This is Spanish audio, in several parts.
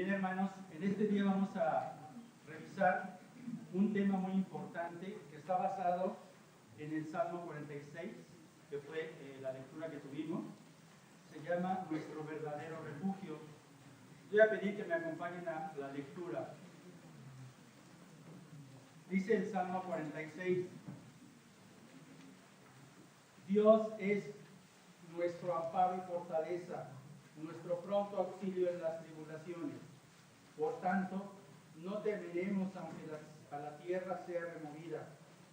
Bien, hermanos, en este día vamos a revisar un tema muy importante que está basado en el Salmo 46, que fue la lectura que tuvimos. Se llama Nuestro verdadero refugio. Voy a pedir que me acompañen a la lectura. Dice el Salmo 46: Dios es nuestro amparo y fortaleza, nuestro pronto auxilio en las tribulaciones. Por tanto, no temeremos aunque la tierra sea removida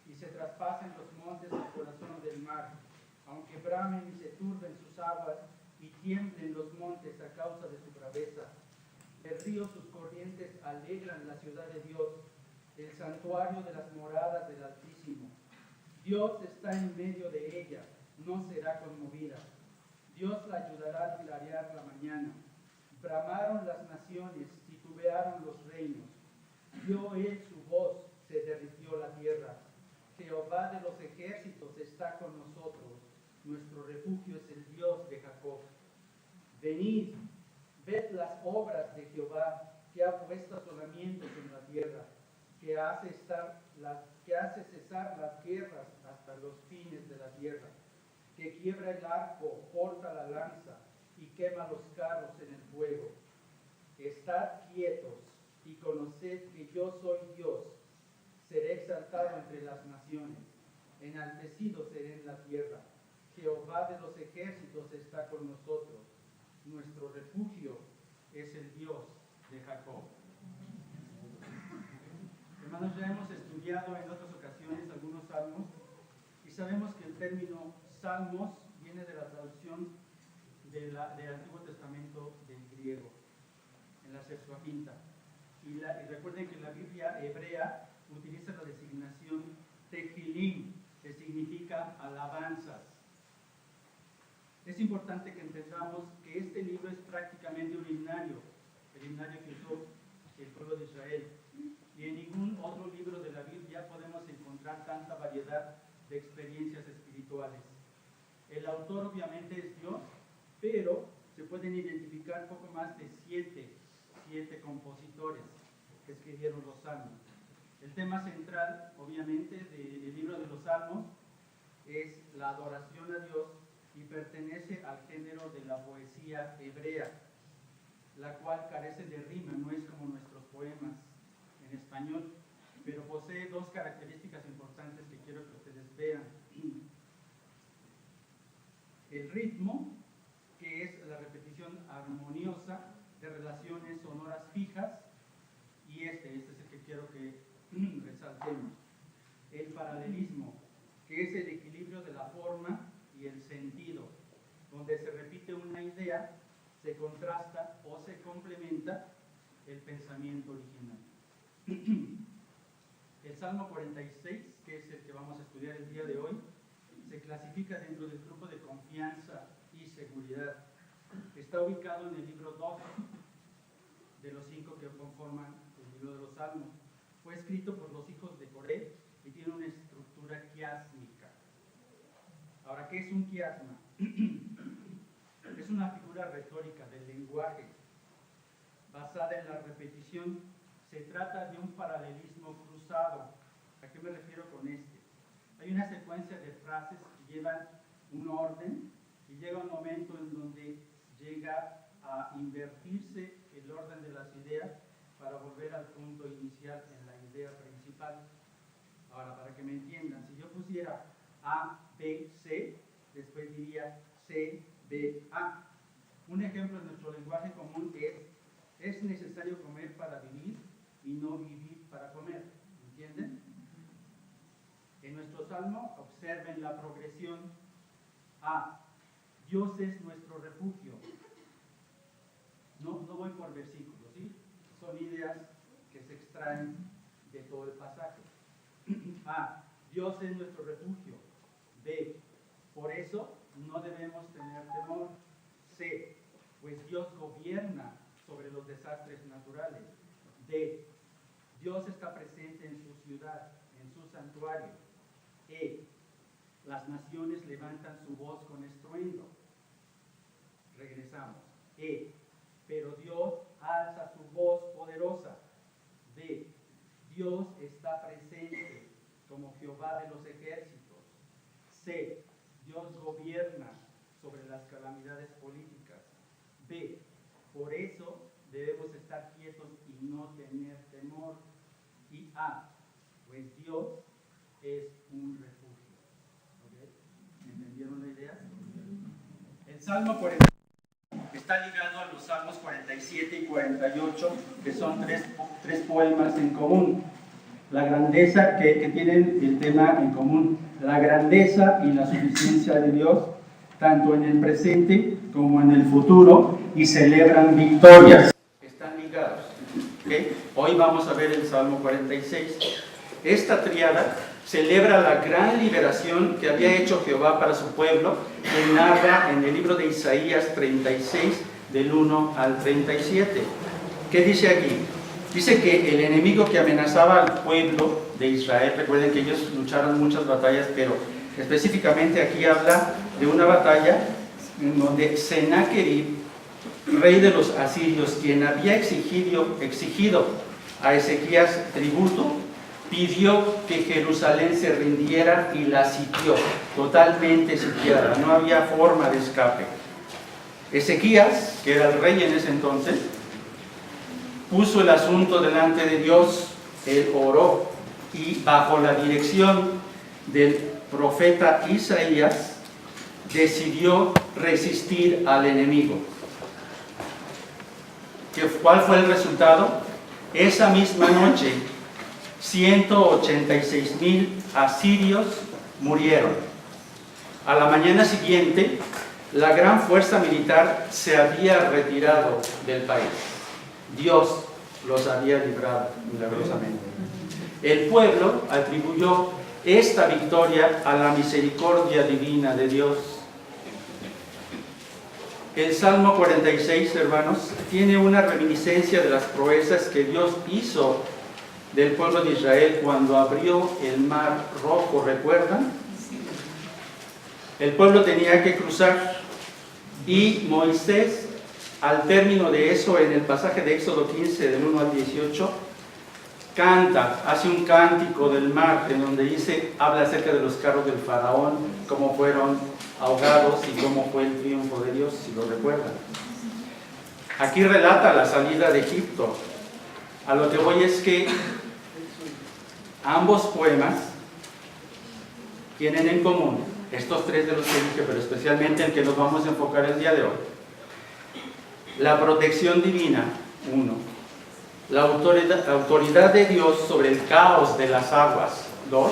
y se traspasen los montes al corazón del mar, aunque bramen y se turben sus aguas y tiemblen los montes a causa de su braveza. El río, sus corrientes alegran la ciudad de Dios, el santuario de las moradas del Altísimo. Dios está en medio de ella, no será conmovida. Dios la ayudará a clarear la mañana. Bramaron las naciones, titubearon los reinos. Dio él su voz, se derritió la tierra. Jehová de los ejércitos está con nosotros. Nuestro refugio es el Dios de Jacob. Venid, ved las obras de Jehová, que ha puesto asolamientos en la tierra, que hace cesar las guerras hasta los fines de la tierra, que quiebra el arco, corta la lanza y quema los carros en el fuego. Estad quietos y conoced que yo soy Dios. Seré exaltado entre las naciones, enaltecido seré en la tierra. Jehová de los ejércitos está con nosotros. Nuestro refugio es el Dios de Jacob. Hermanos, ya hemos estudiado en otras ocasiones algunos salmos y sabemos que el término salmos viene de la traducción del Antiguo Testamento del griego, en la Septuaginta. Y recuerden que la Biblia hebrea utiliza la designación tehilim, que significa alabanzas. Es importante que entendamos que este libro es prácticamente un himnario, el himnario que usó el pueblo de Israel. Y en ningún otro libro de la Biblia podemos encontrar tanta variedad de experiencias espirituales. El autor obviamente es Dios, pero se pueden identificar poco más de siete compositores que escribieron los salmos. El tema central, obviamente, del libro de los salmos es la adoración a Dios y pertenece al género de la poesía hebrea, la cual carece de rima, no es como nuestros poemas en español, pero posee dos características importantes que quiero que ustedes vean. El ritmo, que es la repetición armoniosa de relaciones sonoras fijas, y este es el que quiero que resaltemos. El paralelismo, que es el equilibrio de la forma y el sentido, donde se repite una idea, se contrasta o se complementa el pensamiento original. El Salmo 46, que es el que vamos a estudiar el día de hoy, se clasifica dentro del grupo de confianza y seguridad. Está ubicado en el libro 2 de los 5 que conforman el libro de los Salmos. Fue escrito por los hijos de Coré y tiene una estructura quiásmica. Ahora, ¿qué es un quiasma? Es una figura retórica del lenguaje basada en la repetición. Se trata de un paralelismo cruzado. ¿A qué me refiero con este? Hay una secuencia de frases que llevan un orden y llega un momento en donde llega a invertirse el orden de las ideas para volver al punto inicial en la idea principal. Ahora, para que me entiendan, si yo pusiera A, B, C, después diría C, B, A. Un ejemplo en nuestro lenguaje común es necesario comer para vivir y no vivir para comer. ¿Entienden? En nuestro salmo, observen la progresión. A, Dios es nuestro refugio. No voy por versículos, ¿sí? Son ideas que se extraen de todo el pasaje. A, Dios es nuestro refugio. B, por eso no debemos tener temor. C, pues Dios gobierna sobre los desastres naturales. D, Dios está presente en su ciudad, en su santuario. E, las naciones levantan su voz con estruendo. Regresamos. E, pero Dios ha alza su voz poderosa. B. Dios está presente como Jehová de los ejércitos. C. Dios gobierna sobre las calamidades políticas. B. Por eso debemos estar quietos y no tener temor. Y A. Pues Dios es un refugio. ¿Okay? ¿Entendieron la idea? El Salmo 40 está ligado a los Salmos 47 y 48, que son tres poemas en común. La grandeza que tienen el tema en común, la grandeza y la suficiencia de Dios, tanto en el presente como en el futuro, y celebran victorias. Están ligados. ¿Okay? Hoy vamos a ver el Salmo 46. Esta tríada celebra la gran liberación que había hecho Jehová para su pueblo, que narra en el libro de Isaías 36, del 1 al 37. ¿Qué dice aquí? Dice que el enemigo que amenazaba al pueblo de Israel, recuerden que ellos lucharon muchas batallas, pero específicamente aquí habla de una batalla en donde Sennacherib, rey de los asirios, quien había exigido a Ezequías tributo, pidió que Jerusalén se rindiera y la sitió, totalmente sitiada, no había forma de escape. Ezequías, que era el rey en ese entonces, puso el asunto delante de Dios, él oró, y bajo la dirección del profeta Isaías, decidió resistir al enemigo. ¿Cuál fue el resultado? Esa misma noche, 186,000 asirios murieron. A la mañana siguiente, la gran fuerza militar se había retirado del país. Dios los había librado milagrosamente. El pueblo atribuyó esta victoria a la misericordia divina de Dios. El Salmo 46, hermanos, tiene una reminiscencia de las proezas que Dios hizo del pueblo de Israel cuando abrió el mar rojo, ¿recuerdan? El pueblo tenía que cruzar y Moisés, al término de eso, en el pasaje de Éxodo 15, del 1 al 18, hace un cántico del mar, en donde habla acerca de los carros del faraón, cómo fueron ahogados y cómo fue el triunfo de Dios, si lo recuerdan. Aquí relata la salida de Egipto. A lo que voy es que ambos poemas tienen en común, estos tres de los que dije, pero especialmente el que nos vamos a enfocar el día de hoy, la protección divina, 1, la autoridad de Dios sobre el caos de las aguas, 2,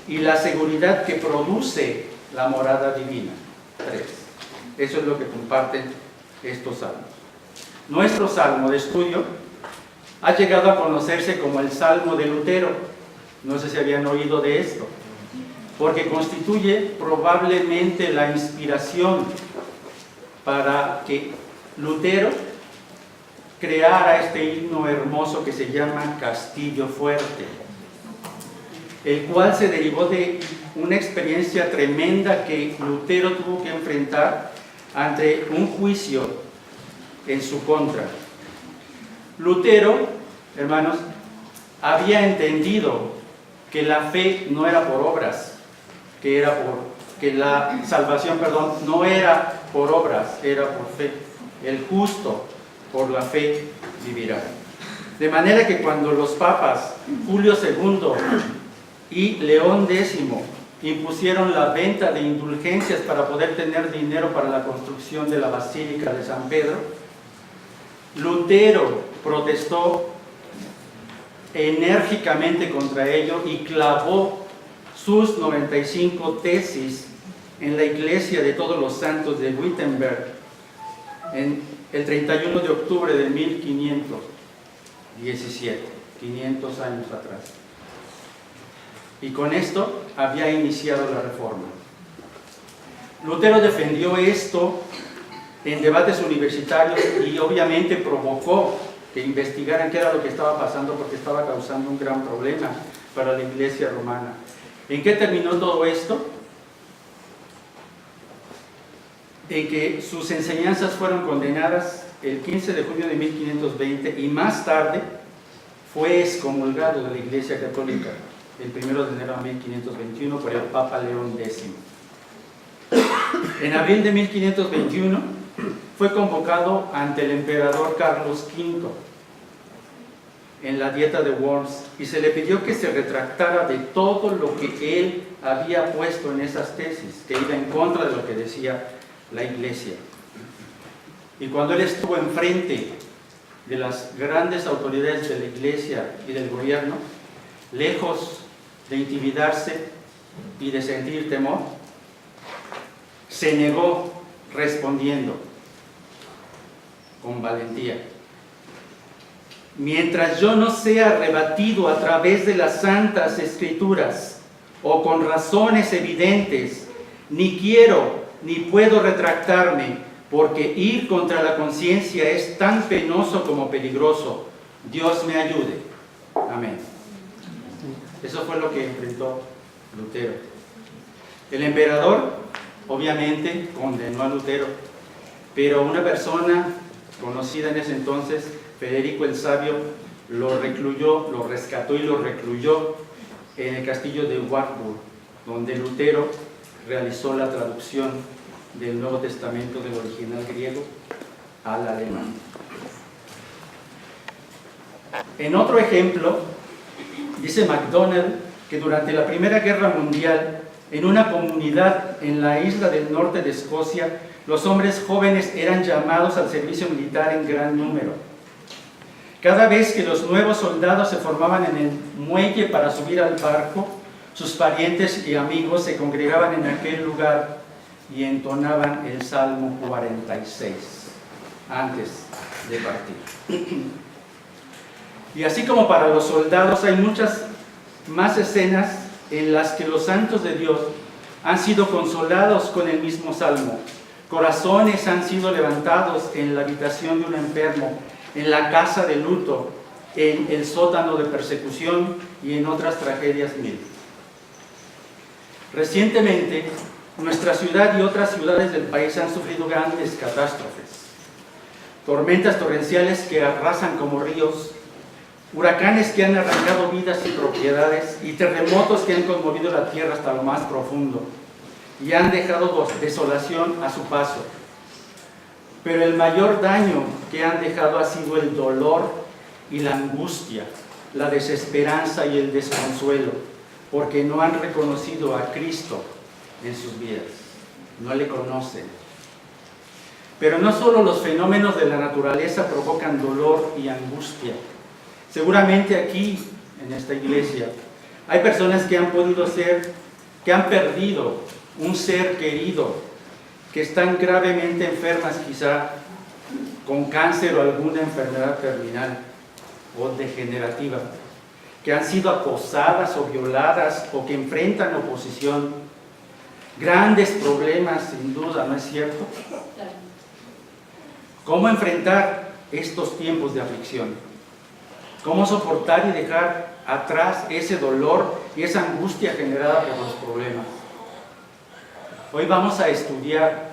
y la seguridad que produce la morada divina, 3. Eso es lo que comparten estos salmos. Nuestro salmo de estudio ha llegado a conocerse como el Salmo de Lutero. No sé si habían oído de esto, porque constituye probablemente la inspiración para que Lutero creara este himno hermoso que se llama Castillo Fuerte, el cual se derivó de una experiencia tremenda que Lutero tuvo que enfrentar ante un juicio en su contra. Lutero, hermanos, había entendido que la fe no era por obras, que la salvación, no era por obras, era por fe. El justo por la fe vivirá. De manera que cuando los papas Julio II y León X impusieron la venta de indulgencias para poder tener dinero para la construcción de la Basílica de San Pedro, Lutero protestó enérgicamente contra ello y clavó sus 95 tesis en la iglesia de Todos los Santos de Wittenberg en el 31 de octubre de 1517, 500 años atrás. Y con esto había iniciado la reforma. Lutero defendió esto en debates universitarios y obviamente provocó que investigaran qué era lo que estaba pasando, porque estaba causando un gran problema para la iglesia romana. ¿En qué terminó todo esto? En que sus enseñanzas fueron condenadas el 15 de junio de 1520 y más tarde fue excomulgado de la Iglesia Católica el 1 de enero de 1521 por el Papa León X. En abril de 1521 fue convocado ante el emperador Carlos V en la Dieta de Worms y se le pidió que se retractara de todo lo que él había puesto en esas tesis, que iba en contra de lo que decía la Iglesia. Y cuando él estuvo enfrente de las grandes autoridades de la Iglesia y del gobierno, lejos de intimidarse y de sentir temor, se negó respondiendo con valentía: mientras yo no sea rebatido a través de las Santas Escrituras o con razones evidentes, ni quiero ni puedo retractarme, porque ir contra la conciencia es tan penoso como peligroso. Dios me ayude. Amén. Eso fue lo que enfrentó Lutero. El emperador, obviamente, condenó a Lutero, pero una persona conocida en ese entonces, Federico el Sabio, lo recluyó, lo rescató y lo recluyó en el castillo de Wartburg, donde Lutero realizó la traducción del Nuevo Testamento del original griego al alemán. En otro ejemplo, dice MacDonald que durante la Primera Guerra Mundial, en una comunidad en la isla del norte de Escocia, los hombres jóvenes eran llamados al servicio militar en gran número. Cada vez que los nuevos soldados se formaban en el muelle para subir al barco, sus parientes y amigos se congregaban en aquel lugar y entonaban el Salmo 46 antes de partir. Y así como para los soldados, hay muchas más escenas en las que los santos de Dios han sido consolados con el mismo salmo. Corazones han sido levantados en la habitación de un enfermo, en la casa de luto, en el sótano de persecución y en otras tragedias mil. Recientemente, nuestra ciudad y otras ciudades del país han sufrido grandes catástrofes. Tormentas torrenciales que arrasan como ríos, huracanes que han arrancado vidas y propiedades, y terremotos que han conmovido la tierra hasta lo más profundo y han dejado desolación a su paso. Pero el mayor daño que han dejado ha sido el dolor y la angustia, la desesperanza y el desconsuelo, porque no han reconocido a Cristo en sus vidas, no le conocen. Pero no solo los fenómenos de la naturaleza provocan dolor y angustia. Seguramente aquí, en esta iglesia, hay personas que han perdido un ser querido, que están gravemente enfermas, quizá con cáncer o alguna enfermedad terminal o degenerativa, que han sido acosadas o violadas o que enfrentan oposición. Grandes problemas, sin duda, ¿no es cierto? ¿Cómo enfrentar estos tiempos de aflicción? ¿Cómo soportar y dejar atrás ese dolor y esa angustia generada por los problemas? Hoy vamos a estudiar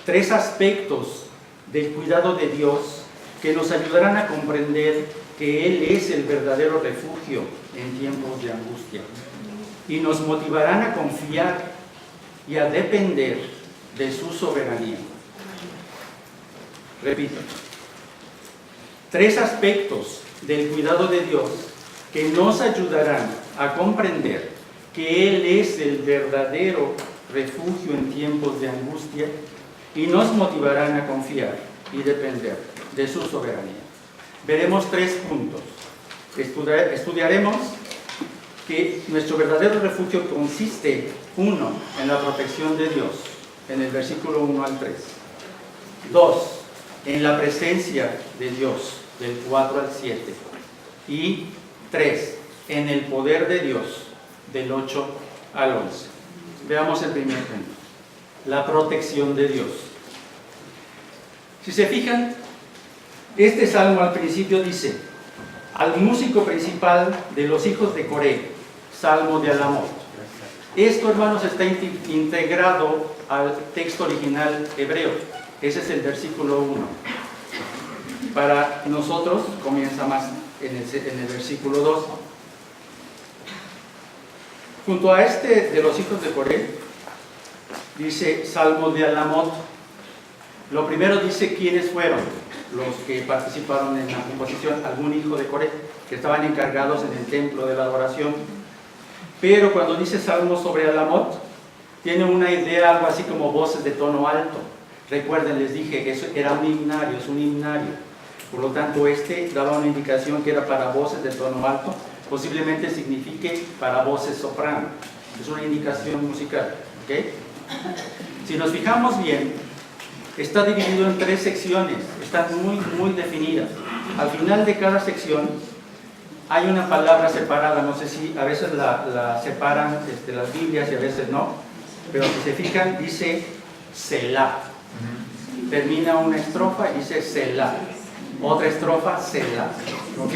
3 aspectos del cuidado de Dios que nos ayudarán a comprender que Él es el verdadero refugio en tiempos de angustia y nos motivarán a confiar y a depender de su soberanía. Repito, 3 aspectos del cuidado de Dios que nos ayudarán a comprender que Él es el verdadero refugio en tiempos de angustia y nos motivarán a confiar y depender de su soberanía. Veremos 3 puntos. Estudiaremos que nuestro verdadero refugio consiste, 1, en la protección de Dios, en el versículo 1 al 3. 2, en la presencia de Dios, del 4 al 7. Y 3, en el poder de Dios, del 8 al 11. Veamos el primer punto, la protección de Dios. Si se fijan, este salmo al principio dice: al músico principal de los hijos de Coré, salmo de Alamot. Esto, hermanos, está integrado al texto original hebreo. Ese es el versículo 1. para nosotros comienza más en el versículo 2. Junto a este de los hijos de Coré, dice Salmo de Alamot. Lo primero dice quiénes fueron los que participaron en la composición, algún hijo de Coré, que estaban encargados en el templo de la adoración. Pero cuando dice Salmo sobre Alamot, tiene una idea algo así como voces de tono alto. Recuerden, les dije que eso era un himnario, es un himnario. Por lo tanto, daba una indicación que era para voces de tono alto, posiblemente signifique para voces soprano. Es una indicación musical, ¿ok? Si nos fijamos bien, está dividido en 3 secciones, están muy definidas. Al final de cada sección hay una palabra separada, no sé si a veces la separan las Biblias y a veces no, pero si se fijan dice Selah. Termina una estrofa y dice Selah. Otra estrofa, Selah. ¿Ok?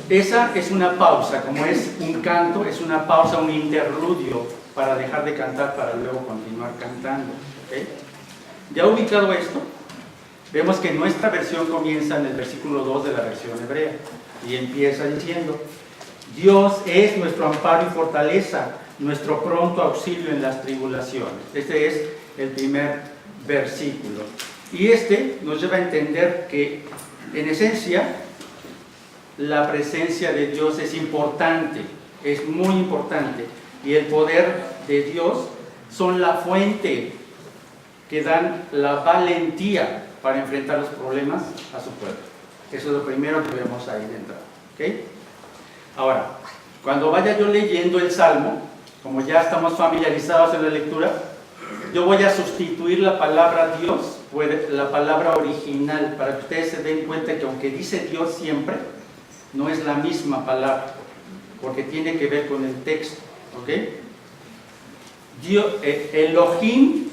Esa es una pausa, como es un canto, es una pausa, un interludio para dejar de cantar para luego continuar cantando. ¿Okay? Ya ubicado esto, vemos que nuestra versión comienza en el versículo 2 de la versión hebrea y empieza diciendo: Dios es nuestro amparo y fortaleza, nuestro pronto auxilio en las tribulaciones. Este es el primer versículo. Y nos lleva a entender que, en esencia, la presencia de Dios es importante, es muy importante. Y el poder de Dios son la fuente que dan la valentía para enfrentar los problemas a su pueblo. Eso es lo primero que vemos ahí de entrada. ¿Okay? Ahora, cuando vaya yo leyendo el Salmo, como ya estamos familiarizados en la lectura, yo voy a sustituir la palabra Dios por la palabra original, para que ustedes se den cuenta que aunque dice Dios siempre, no es la misma palabra, porque tiene que ver con el texto. ¿Ok? Elohim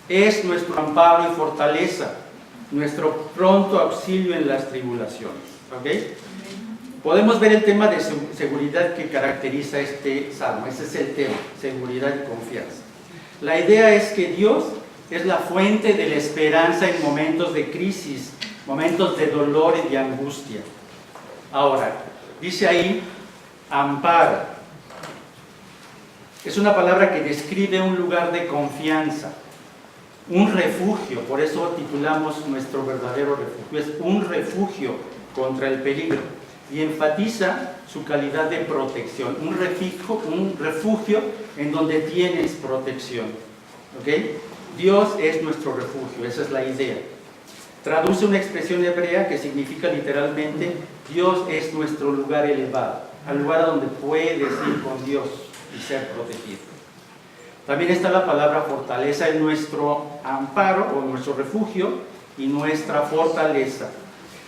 es nuestro amparo y fortaleza, nuestro pronto auxilio en las tribulaciones. ¿Ok? Podemos ver el tema de seguridad que caracteriza este salmo. Ese es el tema, seguridad y confianza. La idea es que Dios es la fuente de la esperanza en momentos de crisis, momentos de dolor y de angustia. Ahora, dice ahí, amparo. Es una palabra que describe un lugar de confianza, un refugio. Por eso titulamos nuestro verdadero refugio. Es un refugio contra el peligro. Y enfatiza su calidad de protección. Un refugio en donde tienes protección. ¿Ok? Dios es nuestro refugio, esa es la idea. Traduce una expresión hebrea que significa literalmente: Dios es nuestro lugar elevado, al lugar a donde puedes ir con Dios y ser protegido. También está la palabra fortaleza, en nuestro amparo o nuestro refugio y nuestra fortaleza.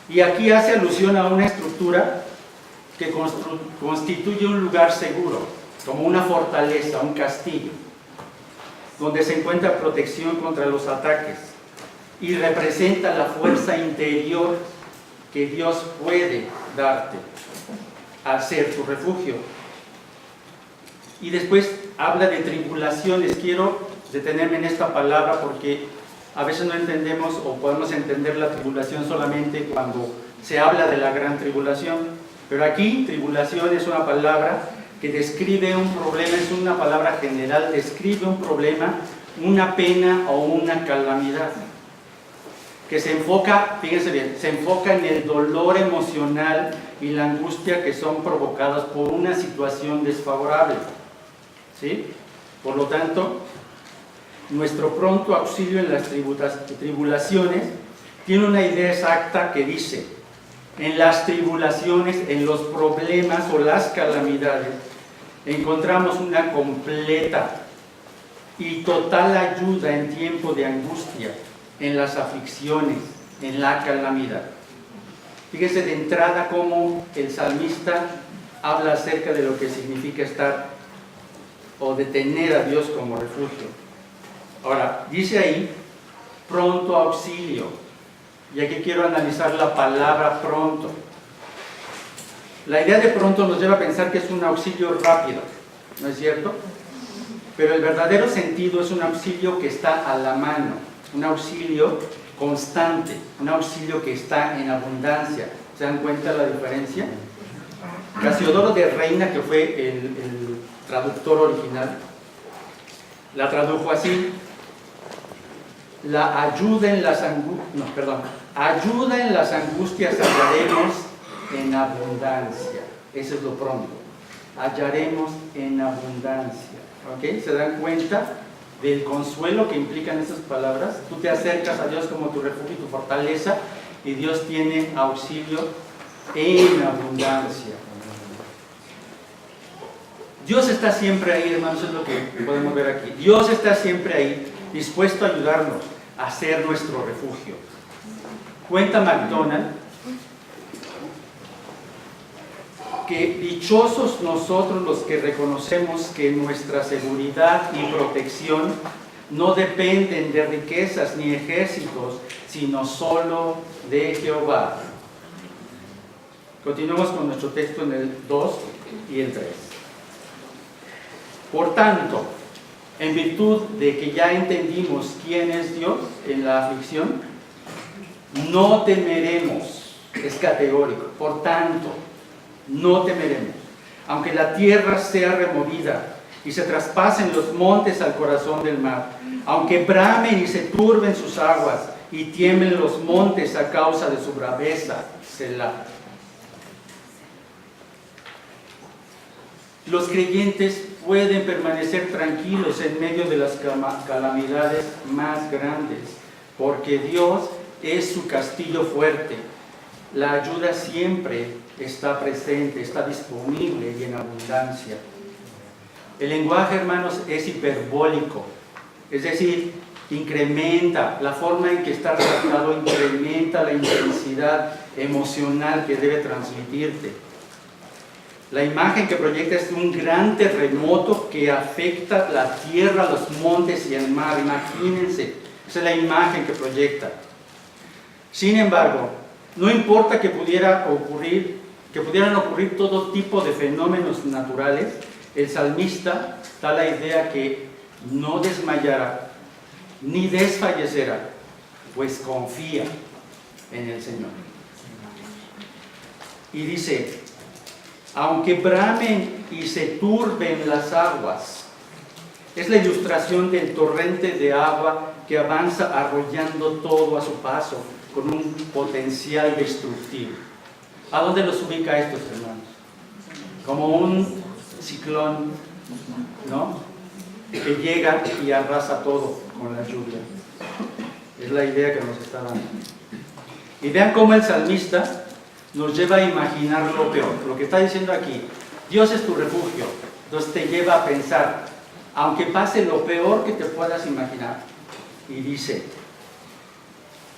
Y aquí hace alusión a una estructura que constituye un lugar seguro, como una fortaleza, un castillo, donde se encuentra protección contra los ataques y representa la fuerza interior que Dios puede darte al ser tu refugio. Y después habla de tribulaciones. Quiero detenerme en esta palabra porque a veces no entendemos o podemos entender la tribulación solamente cuando se habla de la gran tribulación. Pero aquí, tribulación es una palabra que describe un problema, es una palabra general, describe un problema, una pena o una calamidad, que se enfoca, fíjense bien, se enfoca en el dolor emocional y la angustia que son provocadas por una situación desfavorable. ¿Sí? Por lo tanto, nuestro pronto auxilio en las tribulaciones tiene una idea exacta que dice: en las tribulaciones, en los problemas o las calamidades, encontramos una completa y total ayuda en tiempo de angustia, en las aflicciones, en la calamidad. Fíjense de entrada cómo el salmista habla acerca de lo que significa estar o de tener a Dios como refugio. Ahora, dice ahí, pronto auxilio. Y aquí quiero analizar la palabra pronto. La idea de pronto nos lleva a pensar que es un auxilio rápido, ¿no es cierto? Pero el verdadero sentido es un auxilio que está a la mano, un auxilio constante, un auxilio que está en abundancia. ¿Se dan cuenta la diferencia? Casiodoro de Reina, que fue el traductor original, la tradujo así: ayuda en las angustias hallaremos en abundancia. Eso es lo pronto. Hallaremos en abundancia. ¿Ok? ¿Se dan cuenta del consuelo que implican esas palabras? Tú te acercas a Dios como tu refugio y tu fortaleza, y Dios tiene auxilio en abundancia. Dios está siempre ahí, hermanos, es lo que podemos ver aquí. Dios está siempre ahí, dispuesto a ayudarnos a ser nuestro refugio. Cuenta MacDonald que dichosos nosotros los que reconocemos que nuestra seguridad y protección no dependen de riquezas ni ejércitos, sino solo de Jehová. Continuamos con nuestro texto en el 2 y el 3. Por tanto, en virtud de que ya entendimos quién es Dios en la aflicción, no temeremos. Es categórico. Por tanto, no temeremos. Aunque la tierra sea removida y se traspasen los montes al corazón del mar, aunque bramen y se turben sus aguas y tiemblen los montes a causa de su braveza, Selah. Los creyentes pueden permanecer tranquilos en medio de las calamidades más grandes, porque Dios es su castillo fuerte. La ayuda siempre está presente, está disponible y en abundancia. El lenguaje, hermanos, es hiperbólico, es decir, incrementa, la forma en que está redactado incrementa la intensidad emocional que debe transmitirte. La imagen que proyecta es un gran terremoto que afecta la tierra, los montes y el mar. Imagínense, esa es la imagen que proyecta. Sin embargo, no importa que pudieran ocurrir todo tipo de fenómenos naturales, el salmista da la idea que no desmayará ni desfallecerá, pues confía en el Señor. Y dice: aunque bramen y se turben las aguas. Es la ilustración del torrente de agua que avanza arrollando todo a su paso, con un potencial destructivo. ¿A dónde los ubica estos, hermanos? Como un ciclón, ¿no? Que llega y arrasa todo con la lluvia. Es la idea que nos está dando. Y vean cómo el salmista nos lleva a imaginar lo peor. Lo que está diciendo aquí: Dios es tu refugio. Entonces te lleva a pensar, aunque pase lo peor que te puedas imaginar. Y dice: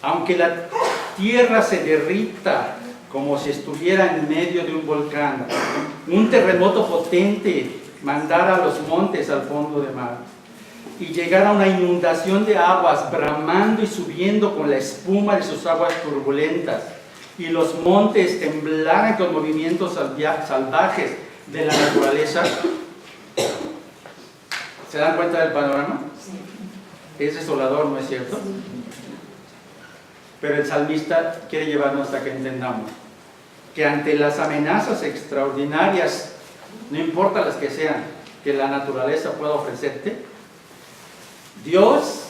aunque la tierra se derrita como si estuviera en medio de un volcán, un terremoto potente mandara a los montes al fondo del mar, y llegara una inundación de aguas bramando y subiendo con la espuma de sus aguas turbulentas, y los montes temblaran con movimientos salvajes de la naturaleza. ¿Se dan cuenta del panorama? Es desolador, ¿no es cierto? Pero el salmista quiere llevarnos a que entendamos que ante las amenazas extraordinarias, no importa las que sean, que la naturaleza pueda ofrecerte, Dios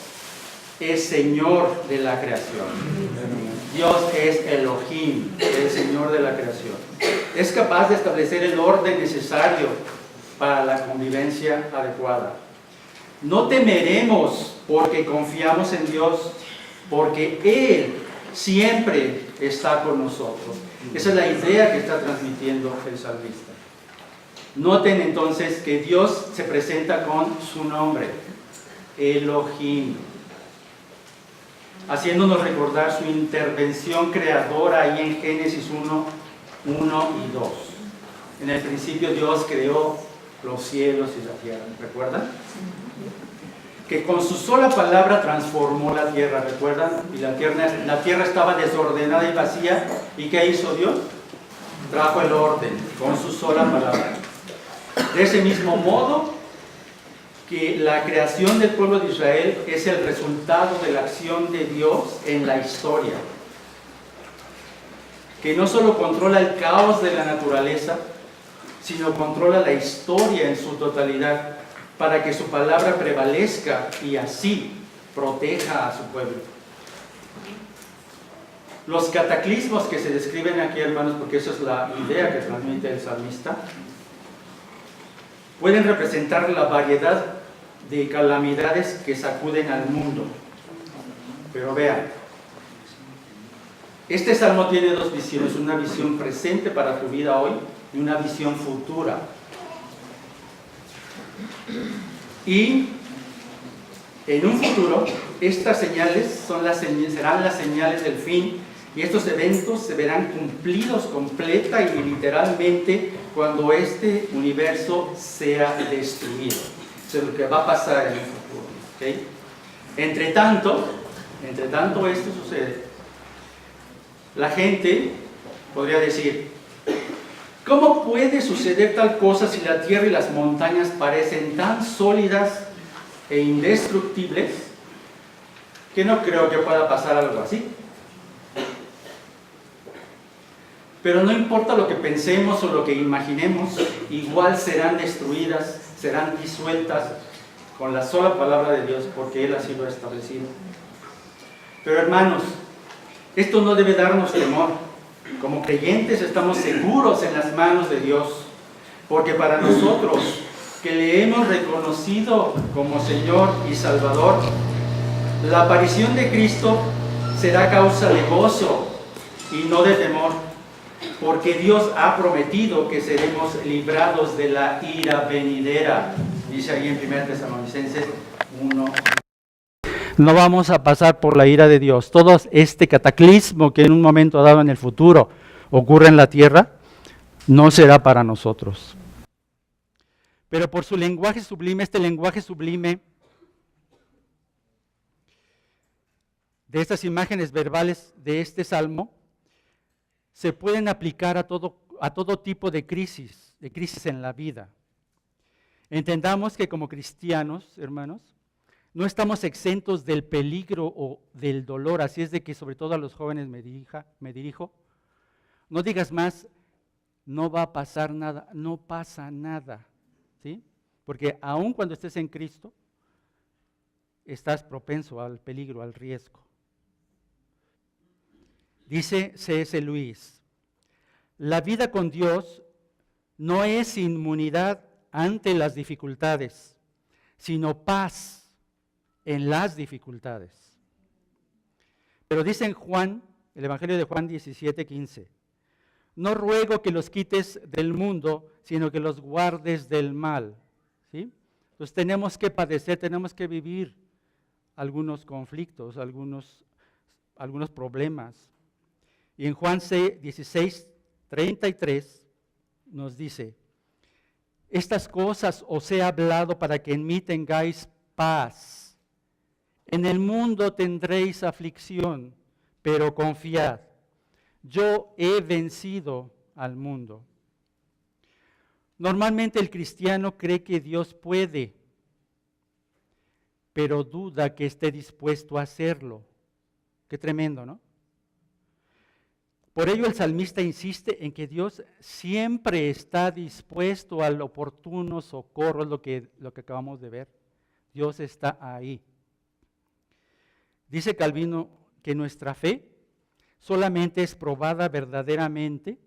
es Señor de la creación. Dios es Elohim, el Señor de la creación. Es capaz de establecer el orden necesario para la convivencia adecuada. No temeremos porque confiamos en Dios, porque Él siempre está con nosotros. Esa es la idea que está transmitiendo el salmista. Noten entonces que Dios se presenta con su nombre, Elohim, haciéndonos recordar su intervención creadora ahí en Génesis 1 y 2. En el principio Dios creó los cielos y la tierra, ¿recuerdan? Que con su sola palabra transformó la tierra, ¿recuerdan? Y la tierra estaba desordenada y vacía. ¿Y qué hizo Dios? Trajo el orden con su sola palabra. De ese mismo modo, que la creación del pueblo de Israel es el resultado de la acción de Dios en la historia, que no solo controla el caos de la naturaleza, sino controla la historia en su totalidad, para que su palabra prevalezca y así proteja a su pueblo. Los cataclismos que se describen aquí, hermanos, porque esa es la idea que transmite el salmista, pueden representar la variedad de calamidades que sacuden al mundo. Pero vean, este salmo tiene dos visiones, una visión presente para tu vida hoy y una visión futura. Y en un futuro, estas señales serán las señales del fin, y estos eventos se verán cumplidos completa y literalmente cuando este universo sea destruido. Eso es lo que va a pasar en el futuro. ¿Okay? Entre tanto esto sucede, la gente podría decir: ¿cómo puede suceder tal cosa si la tierra y las montañas parecen tan sólidas e indestructibles que no creo que pueda pasar algo así? Pero no importa lo que pensemos o lo que imaginemos, igual serán destruidas, serán disueltas con la sola palabra de Dios, porque Él así lo ha establecido. Pero hermanos, esto no debe darnos temor. Como creyentes estamos seguros en las manos de Dios, porque para nosotros, que le hemos reconocido como Señor y Salvador, la aparición de Cristo será causa de gozo y no de temor, porque Dios ha prometido que seremos librados de la ira venidera. Dice ahí en 1 Tesalonicenses 1. No vamos a pasar por la ira de Dios. Todo este cataclismo que en un momento dado en el futuro ocurre en la tierra, no será para nosotros. Pero por su lenguaje sublime, este lenguaje sublime de estas imágenes verbales de este salmo, se pueden aplicar a todo tipo de crisis en la vida. Entendamos que como cristianos, hermanos, no estamos exentos del peligro o del dolor, así es de que sobre todo a los jóvenes me dirijo. No digas más, no va a pasar nada, no pasa nada, ¿sí? Porque aun cuando estés en Cristo, estás propenso al peligro, al riesgo. Dice C.S. Lewis: la vida con Dios no es inmunidad ante las dificultades, sino paz en las dificultades. Pero dice en Juan, el Evangelio de Juan 17:15, no ruego que los quites del mundo, sino que los guardes del mal. ¿Sí? Entonces tenemos que padecer, tenemos que vivir algunos conflictos, algunos problemas. Y en Juan 16:33 nos dice: estas cosas os he hablado para que en mí tengáis paz. En el mundo tendréis aflicción, pero confiad, yo he vencido al mundo. Normalmente el cristiano cree que Dios puede, pero duda que esté dispuesto a hacerlo. Qué tremendo, ¿no? Por ello el salmista insiste en que Dios siempre está dispuesto al oportuno socorro, es lo que acabamos de ver. Dios está ahí. Dice Calvino que nuestra fe solamente es probada verdaderamente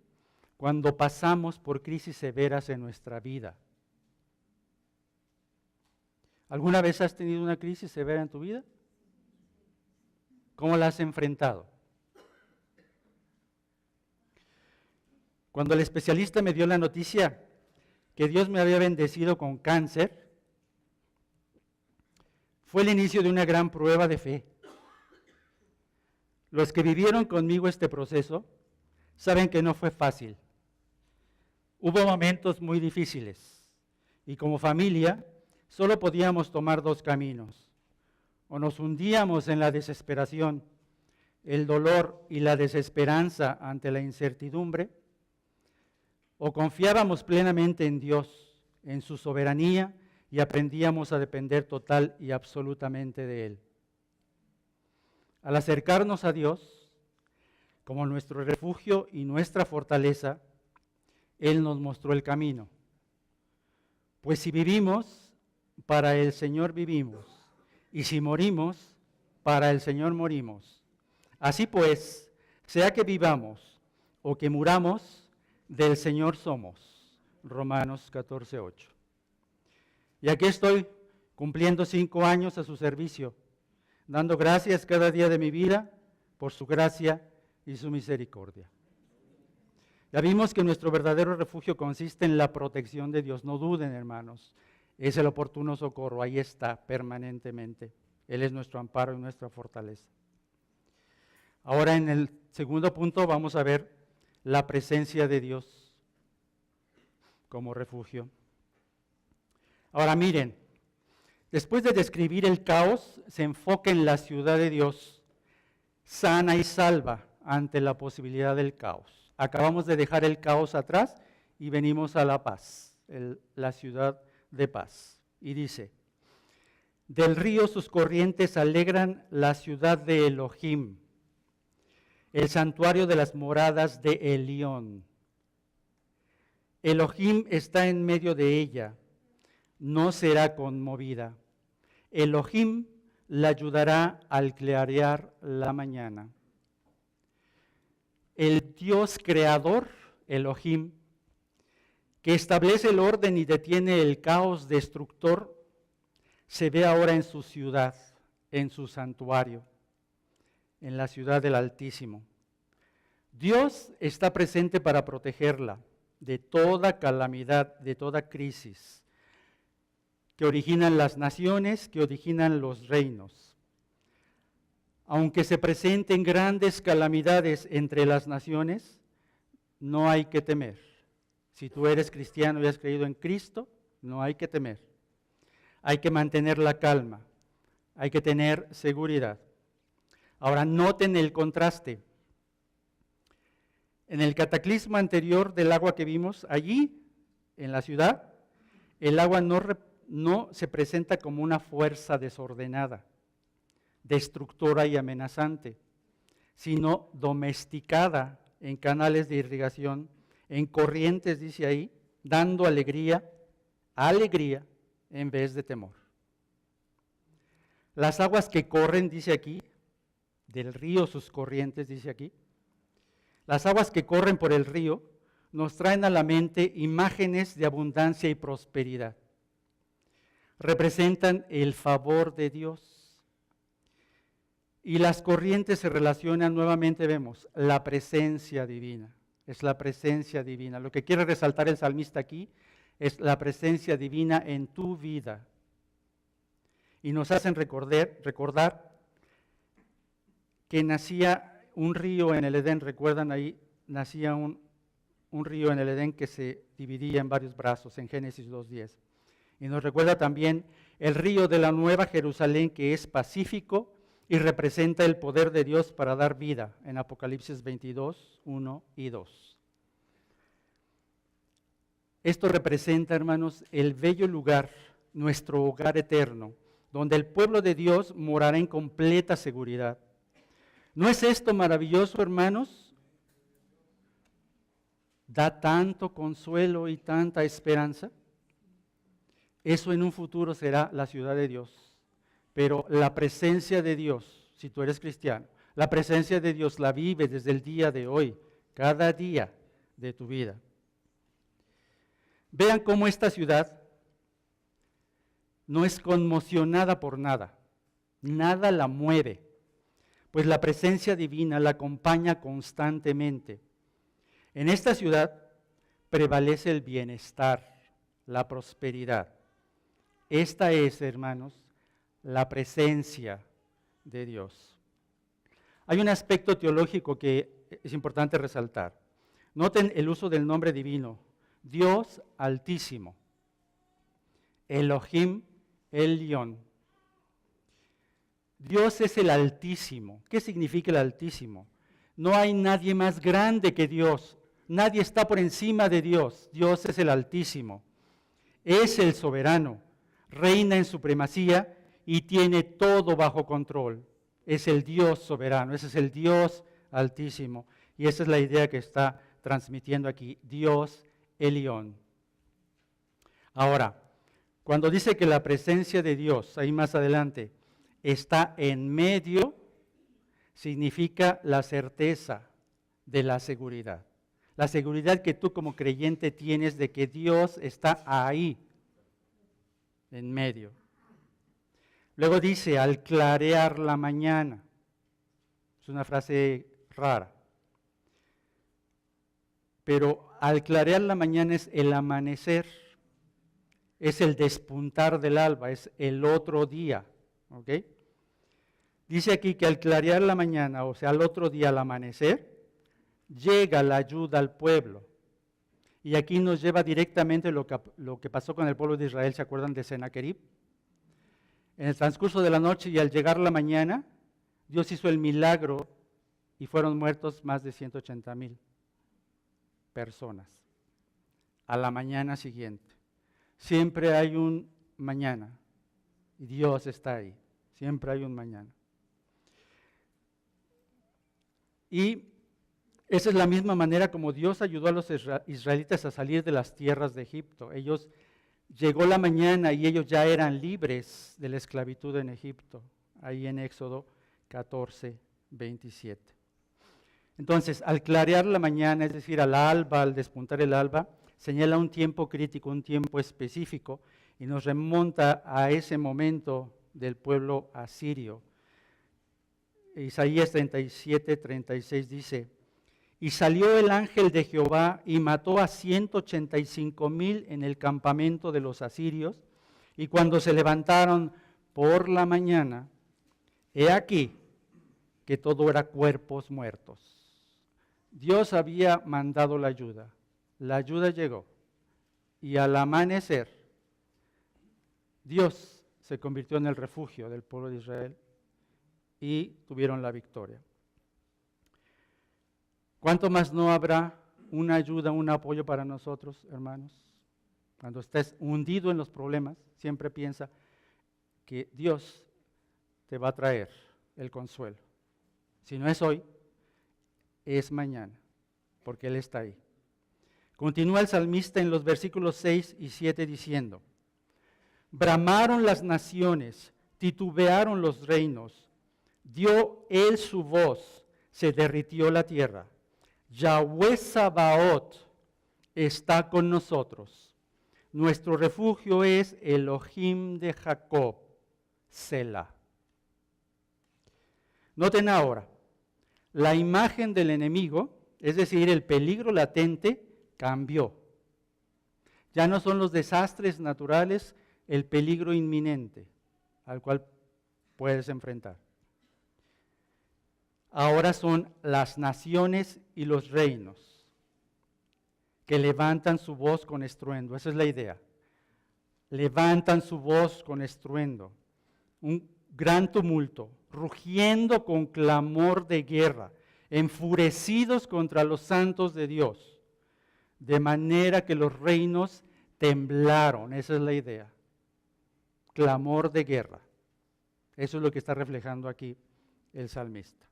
cuando pasamos por crisis severas en nuestra vida. ¿Alguna vez has tenido una crisis severa en tu vida? ¿Cómo la has enfrentado? Cuando el especialista me dio la noticia que Dios me había bendecido con cáncer, fue el inicio de una gran prueba de fe. Los que vivieron conmigo este proceso saben que no fue fácil. Hubo momentos muy difíciles y como familia solo podíamos tomar dos caminos. O nos hundíamos en la desesperación, el dolor y la desesperanza ante la incertidumbre, o confiábamos plenamente en Dios, en su soberanía, y aprendíamos a depender total y absolutamente de Él. Al acercarnos a Dios, como nuestro refugio y nuestra fortaleza, Él nos mostró el camino. Pues si vivimos, para el Señor vivimos, y si morimos, para el Señor morimos. Así pues, sea que vivamos o que muramos, del Señor somos. Romanos 14:8. Y aquí estoy, cumpliendo 5 años a su servicio, dando gracias cada día de mi vida por su gracia y su misericordia. Ya vimos que nuestro verdadero refugio consiste en la protección de Dios. No duden, hermanos, es el oportuno socorro, ahí está permanentemente. Él es nuestro amparo y nuestra fortaleza. Ahora en el segundo punto vamos a ver la presencia de Dios como refugio. Ahora miren, después de describir el caos, se enfoca en la ciudad de Dios, sana y salva ante la posibilidad del caos. Acabamos de dejar el caos atrás y venimos a la paz, la ciudad de paz. Y dice, del río sus corrientes alegran la ciudad de Elohim, el santuario de las moradas de Elión. Elohim está en medio de ella, no será conmovida. Elohim la ayudará al clarear la mañana. El Dios creador, Elohim, que establece el orden y detiene el caos destructor, se ve ahora en su ciudad, en su santuario, en la ciudad del Altísimo. Dios está presente para protegerla de toda calamidad, de toda crisis que originan las naciones, que originan los reinos. Aunque se presenten grandes calamidades entre las naciones, no hay que temer. Si tú eres cristiano y has creído en Cristo, no hay que temer. Hay que mantener la calma, hay que tener seguridad. Ahora noten el contraste. En el cataclismo anterior del agua que vimos, allí, en la ciudad, el agua no se presenta como una fuerza desordenada, destructora y amenazante, sino domesticada en canales de irrigación, en corrientes, dice ahí, dando alegría en vez de temor. Las aguas que corren, dice aquí, del río sus corrientes, dice aquí, las aguas que corren por el río nos traen a la mente imágenes de abundancia y prosperidad. Representan el favor de Dios. Y las corrientes se relacionan, nuevamente vemos, la presencia divina. Es la presencia divina. Lo que quiere resaltar el salmista aquí es la presencia divina en tu vida. Y nos hacen recordar que nacía un río en el Edén, recuerdan ahí, nacía un río en el Edén que se dividía en varios brazos, en Génesis 2:10. Y nos recuerda también el río de la Nueva Jerusalén, que es pacífico y representa el poder de Dios para dar vida, en Apocalipsis 22, 1 y 2. Esto representa, hermanos, el bello lugar, nuestro hogar eterno, donde el pueblo de Dios morará en completa seguridad. ¿No es esto maravilloso, hermanos? Da tanto consuelo y tanta esperanza. Eso en un futuro será la ciudad de Dios. Pero la presencia de Dios, si tú eres cristiano, la presencia de Dios la vives desde el día de hoy, cada día de tu vida. Vean cómo esta ciudad no es conmocionada por nada, nada la mueve, pues la presencia divina la acompaña constantemente. En esta ciudad prevalece el bienestar, la prosperidad. Esta es, hermanos, la presencia de Dios. Hay un aspecto teológico que es importante resaltar. Noten el uso del nombre divino, Dios Altísimo, Elohim Elión. Dios es el Altísimo. ¿Qué significa el Altísimo? No hay nadie más grande que Dios. Nadie está por encima de Dios. Dios es el Altísimo. Es el soberano. reina en supremacía y tiene todo bajo control. Es el Dios soberano, ese es el Dios altísimo. Y esa es la idea que está transmitiendo aquí, Dios Elión. Ahora, cuando dice que la presencia de Dios, ahí más adelante, está en medio, significa la certeza de la seguridad. La seguridad que tú como creyente tienes de que Dios está ahí, en medio. Luego dice, al clarear la mañana. Es una frase rara. Pero al clarear la mañana es el amanecer, es el despuntar del alba, es el otro día. ¿Ok? Dice aquí que al clarear la mañana, o sea, al otro día, al amanecer, llega la ayuda al pueblo. Y aquí nos lleva directamente lo que pasó con el pueblo de Israel, ¿se acuerdan de Sennacherib? En el transcurso de la noche y al llegar la mañana, Dios hizo el milagro y fueron muertos más de 180,000 personas. A la mañana siguiente. Siempre hay un mañana y Dios está ahí. Siempre hay un mañana. Y esa es la misma manera como Dios ayudó a los israelitas a salir de las tierras de Egipto. Llegó la mañana y ellos ya eran libres de la esclavitud en Egipto, ahí en Éxodo 14, 27. Entonces, al clarear la mañana, es decir, al alba, al despuntar el alba, señala un tiempo crítico, un tiempo específico, y nos remonta a ese momento del pueblo asirio. Isaías 37, 36 dice, y salió el ángel de Jehová y mató a 185,000 en el campamento de los asirios, y cuando se levantaron por la mañana, he aquí que todo era cuerpos muertos. Dios había mandado la ayuda llegó, y al amanecer, Dios se convirtió en el refugio del pueblo de Israel y tuvieron la victoria. ¿Cuánto más no habrá una ayuda, un apoyo para nosotros, hermanos? Cuando estés hundido en los problemas, siempre piensa que Dios te va a traer el consuelo. Si no es hoy, es mañana, porque Él está ahí. Continúa el salmista en los versículos 6 y 7 diciendo, bramaron las naciones, titubearon los reinos, dio Él su voz, se derritió la tierra. Yahweh Sabaoth está con nosotros. Nuestro refugio es Elohim de Jacob, Selah. Noten ahora, la imagen del enemigo, es decir, el peligro latente, cambió. Ya no son los desastres naturales el peligro inminente al cual puedes enfrentar. Ahora son las naciones y los reinos que levantan su voz con estruendo. Esa es la idea. Levantan su voz con estruendo. Un gran tumulto, rugiendo con clamor de guerra, enfurecidos contra los santos de Dios, de manera que los reinos temblaron. Esa es la idea. Clamor de guerra. Eso es lo que está reflejando aquí el salmista.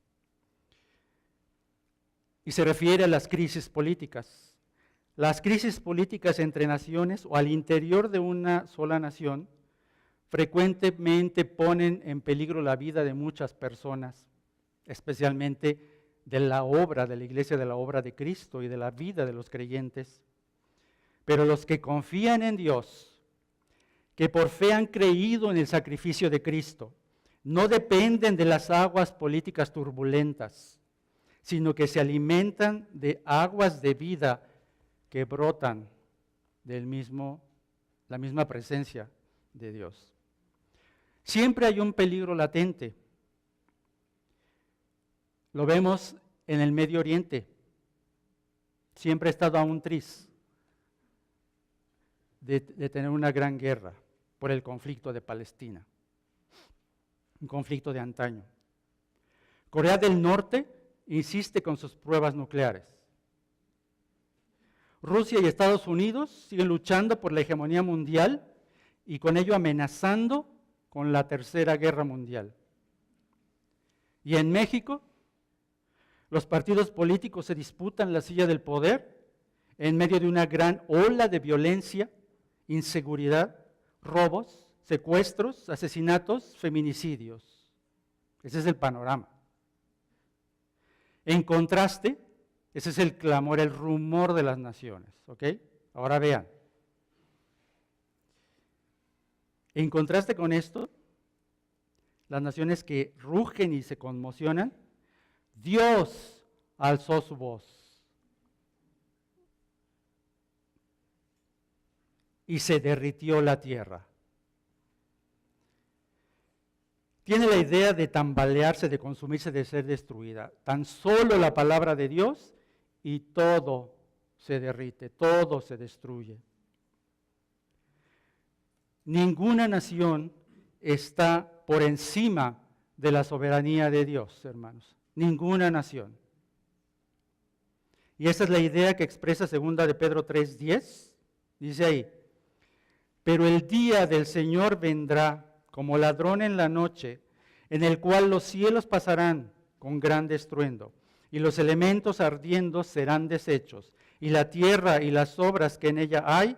Y se refiere a las crisis políticas. Las crisis políticas entre naciones o al interior de una sola nación frecuentemente ponen en peligro la vida de muchas personas, especialmente de la obra de la iglesia, de la obra de Cristo y de la vida de los creyentes. Pero los que confían en Dios, que por fe han creído en el sacrificio de Cristo, no dependen de las aguas políticas turbulentas, sino que se alimentan de aguas de vida que brotan la misma presencia de Dios. Siempre hay un peligro latente. Lo vemos en el Medio Oriente. Siempre ha estado a un tris de tener una gran guerra por el conflicto de Palestina. Un conflicto de antaño. Corea del Norte insiste con sus pruebas nucleares. Rusia y Estados Unidos siguen luchando por la hegemonía mundial y con ello amenazando con la Tercera Guerra Mundial. Y en México, los partidos políticos se disputan la silla del poder en medio de una gran ola de violencia, inseguridad, robos, secuestros, asesinatos, feminicidios. Ese es el panorama. En contraste, ese es el clamor, el rumor de las naciones. ¿Ok? Ahora vean. En contraste con esto, las naciones que rugen y se conmocionan, Dios alzó su voz y se derritió la tierra. Tiene la idea de tambalearse, de consumirse, de ser destruida. Tan solo la palabra de Dios y todo se derrite, todo se destruye. Ninguna nación está por encima de la soberanía de Dios, hermanos. Ninguna nación. Y esa es la idea que expresa 2 de Pedro 3:10. Dice ahí, pero el día del Señor vendrá como ladrón en la noche, en el cual los cielos pasarán con gran estruendo, y los elementos ardiendo serán deshechos, y la tierra y las obras que en ella hay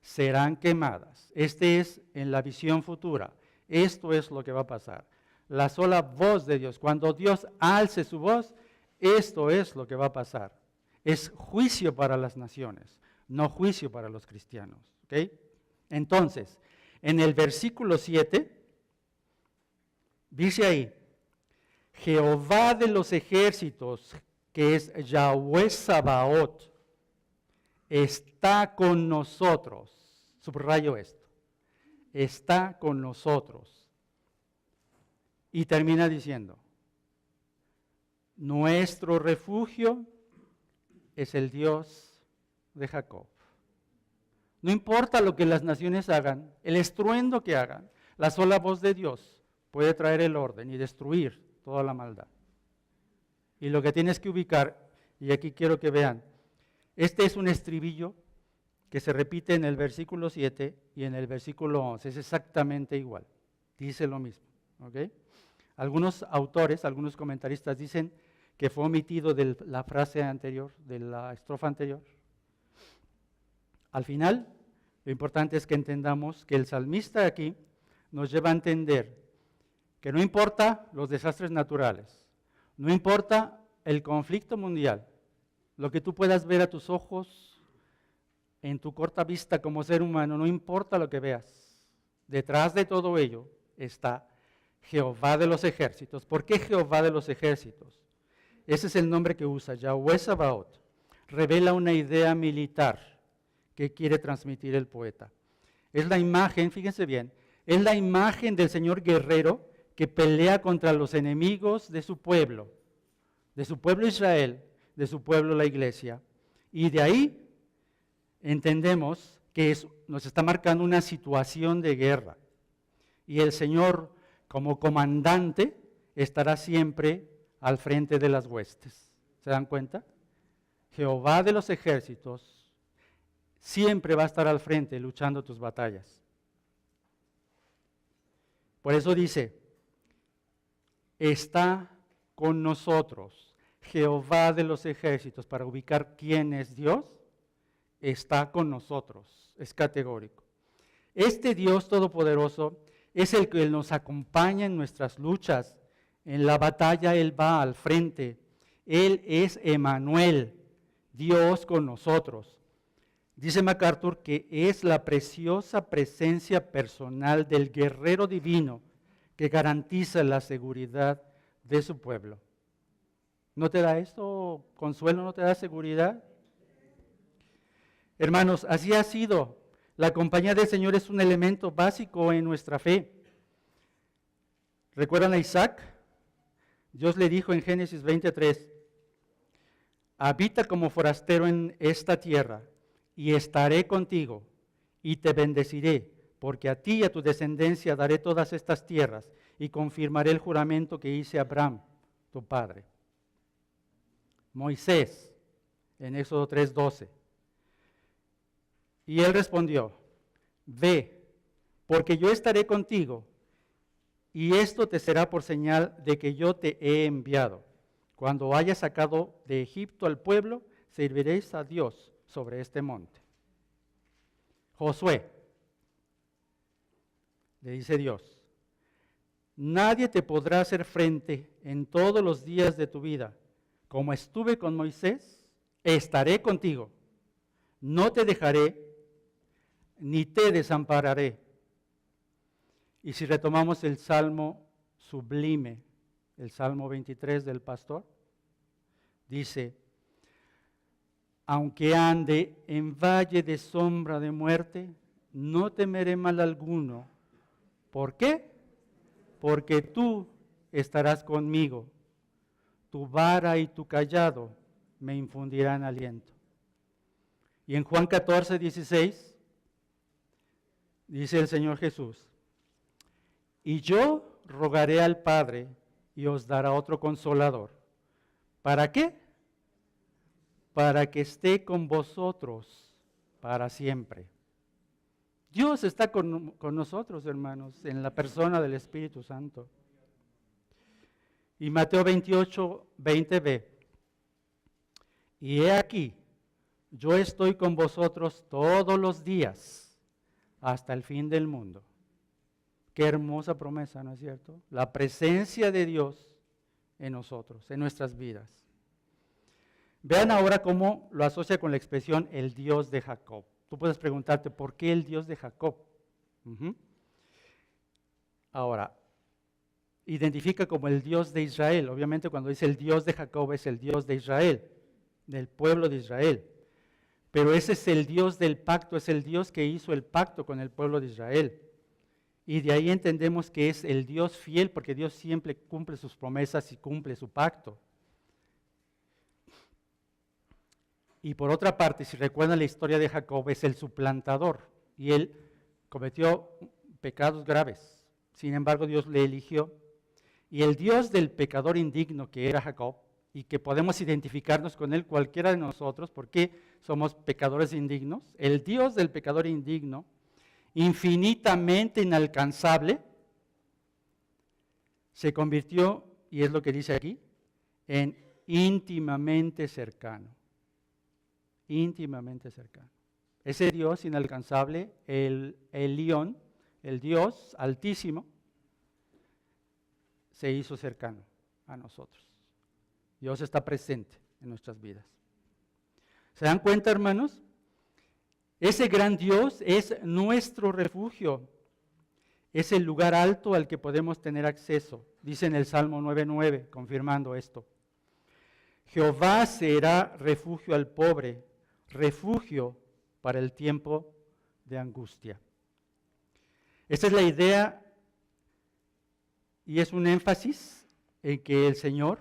serán quemadas. Este es en la visión futura. Esto es lo que va a pasar. La sola voz de Dios, cuando Dios alce su voz, esto es lo que va a pasar. Es juicio para las naciones, no juicio para los cristianos. ¿Okay? Entonces, en el versículo 7, dice ahí, Jehová de los ejércitos, que es Yahweh Sabaoth, está con nosotros. Subrayo esto. Está con nosotros. Y termina diciendo, nuestro refugio es el Dios de Jacob. No importa lo que las naciones hagan, el estruendo que hagan, la sola voz de Dios puede traer el orden y destruir toda la maldad. Y lo que tienes que ubicar, y aquí quiero que vean, este es un estribillo que se repite en el versículo 7 y en el versículo 11, es exactamente igual, dice lo mismo. ¿Okay? Algunos autores, algunos comentaristas dicen que fue omitido de la frase anterior, de la estrofa anterior. Al final, lo importante es que entendamos que el salmista aquí nos lleva a entender que no importa los desastres naturales, no importa el conflicto mundial, lo que tú puedas ver a tus ojos, en tu corta vista como ser humano, no importa lo que veas, detrás de todo ello está Jehová de los ejércitos. ¿Por qué Jehová de los ejércitos? Ese es el nombre que usa, Yahweh Sabaoth. Revela una idea militar que quiere transmitir el poeta. Es la imagen, fíjense bien, es la imagen del Señor guerrero que pelea contra los enemigos de su pueblo Israel, de su pueblo la iglesia. Y de ahí entendemos que nos está marcando una situación de guerra. Y el Señor, como comandante, estará siempre al frente de las huestes. ¿Se dan cuenta? Jehová de los ejércitos siempre va a estar al frente luchando tus batallas. Por eso dice, está con nosotros Jehová de los ejércitos, para ubicar quién es Dios, está con nosotros, es categórico. Este Dios todopoderoso es el que nos acompaña en nuestras luchas, en la batalla Él va al frente, Él es Emmanuel, Dios con nosotros. Dice MacArthur que es la preciosa presencia personal del guerrero divino que garantiza la seguridad de su pueblo. ¿No te da esto consuelo? ¿No te da seguridad? Hermanos, así ha sido. La compañía del Señor es un elemento básico en nuestra fe. ¿Recuerdan a Isaac? Dios le dijo en Génesis 23, habita como forastero en esta tierra, y estaré contigo, y te bendeciré, porque a ti y a tu descendencia daré todas estas tierras, y confirmaré el juramento que hice a Abraham, tu padre. Moisés, en Éxodo 3:12. Y él respondió, ve, porque yo estaré contigo, y esto te será por señal de que yo te he enviado. Cuando hayas sacado de Egipto al pueblo, serviréis a Dios sobre este monte. Josué, le dice Dios, nadie te podrá hacer frente en todos los días de tu vida. Como estuve con Moisés, estaré contigo. No te dejaré, ni te desampararé. Y si retomamos el Salmo sublime, el Salmo 23 del pastor, dice, aunque ande en valle de sombra de muerte, no temeré mal alguno. ¿Por qué? Porque tú estarás conmigo. Tu vara y tu cayado me infundirán aliento. Y en Juan 14, 16, dice el Señor Jesús, y yo rogaré al Padre y os dará otro consolador. ¿Para qué? Para que esté con vosotros para siempre. Dios está con nosotros, hermanos, en la persona del Espíritu Santo. Y Mateo 28, 20b. Y he aquí, yo estoy con vosotros todos los días hasta el fin del mundo. Qué hermosa promesa, ¿no es cierto? La presencia de Dios en nosotros, en nuestras vidas. Vean ahora cómo lo asocia con la expresión el Dios de Jacob. Tú puedes preguntarte, ¿por qué el Dios de Jacob? Ahora, identifica como el Dios de Israel. Obviamente cuando dice el Dios de Jacob es el Dios de Israel, del pueblo de Israel. Pero ese es el Dios del pacto, es el Dios que hizo el pacto con el pueblo de Israel. Y de ahí entendemos que es el Dios fiel, porque Dios siempre cumple sus promesas y cumple su pacto. Y por otra parte, si recuerdan la historia de Jacob, es el suplantador. Y él cometió pecados graves. Sin embargo, Dios le eligió. Y el Dios del pecador indigno que era Jacob, y que podemos identificarnos con él cualquiera de nosotros, porque somos pecadores indignos, el Dios del pecador indigno, infinitamente inalcanzable, se convirtió, y es lo que dice aquí, en íntimamente cercano. Íntimamente cercano. Ese Dios inalcanzable, el Elión, el Dios altísimo, se hizo cercano a nosotros. Dios está presente en nuestras vidas. ¿Se dan cuenta, hermanos? Ese gran Dios es nuestro refugio. Es el lugar alto al que podemos tener acceso. Dice en el Salmo 9:9, confirmando esto. Jehová será refugio al pobre, refugio para el tiempo de angustia. Esta es la idea y es un énfasis en que el Señor,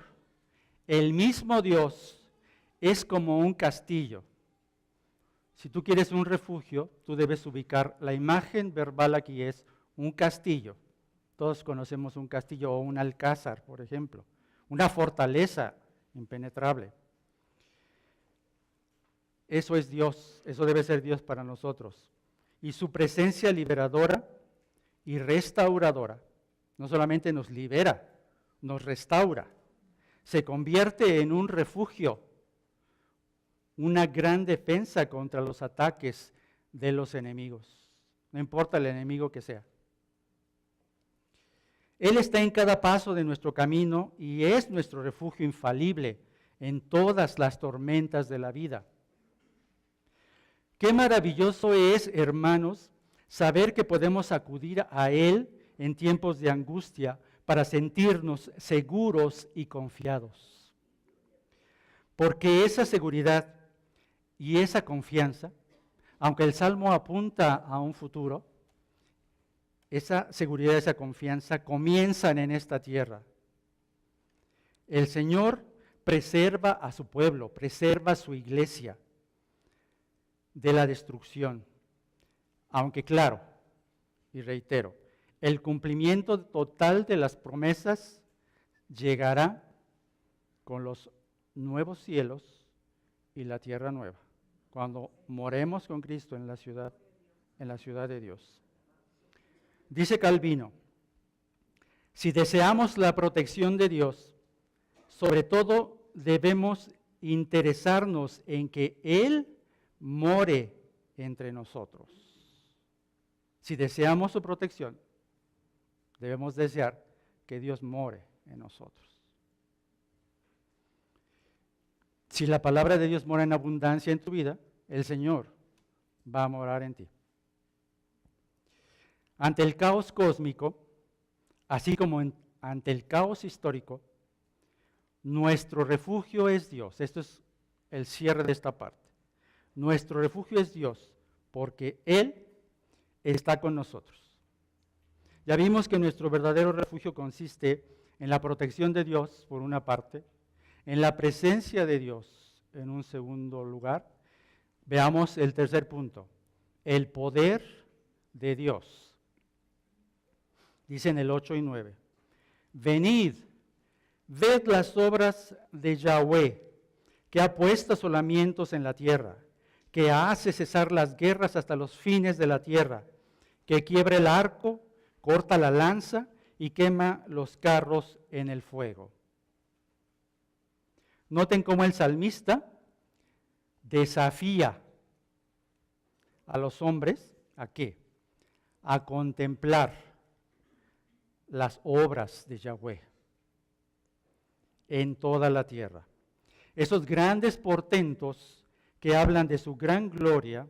el mismo Dios, es como un castillo. Si tú quieres un refugio, tú debes ubicar, la imagen verbal aquí es un castillo. Todos conocemos un castillo o un alcázar, por ejemplo, una fortaleza impenetrable. Eso es Dios, eso debe ser Dios para nosotros. Y su presencia liberadora y restauradora no solamente nos libera, nos restaura, se convierte en un refugio, una gran defensa contra los ataques de los enemigos, no importa el enemigo que sea. Él está en cada paso de nuestro camino y es nuestro refugio infalible en todas las tormentas de la vida. Qué maravilloso es, hermanos, saber que podemos acudir a Él en tiempos de angustia para sentirnos seguros y confiados. Porque esa seguridad y esa confianza, aunque el Salmo apunta a un futuro, esa seguridad y esa confianza comienzan en esta tierra. El Señor preserva a su pueblo, preserva a su iglesia de la destrucción. Aunque claro, y reitero, el cumplimiento total de las promesas llegará con los nuevos cielos y la tierra nueva, cuando moremos con Cristo en la ciudad de Dios. Dice Calvino, si deseamos la protección de Dios, sobre todo debemos interesarnos en que Él more entre nosotros. Si deseamos su protección, debemos desear que Dios more en nosotros. Si la palabra de Dios mora en abundancia en tu vida, el Señor va a morar en ti. Ante el caos cósmico, así como ante el caos histórico, nuestro refugio es Dios. Esto es el cierre de esta parte. Nuestro refugio es Dios, porque Él está con nosotros. Ya vimos que nuestro verdadero refugio consiste en la protección de Dios, por una parte, en la presencia de Dios, en un segundo lugar. Veamos el tercer punto, el poder de Dios. Dice en el 8 y 9, venid, ved las obras de Yahweh, que ha puesto asolamientos en la tierra, que hace cesar las guerras hasta los fines de la tierra, que quiebra el arco, corta la lanza y quema los carros en el fuego. Noten cómo el salmista desafía a los hombres, ¿a qué? A contemplar las obras de Yahweh en toda la tierra. Esos grandes portentos que hablan de su gran gloria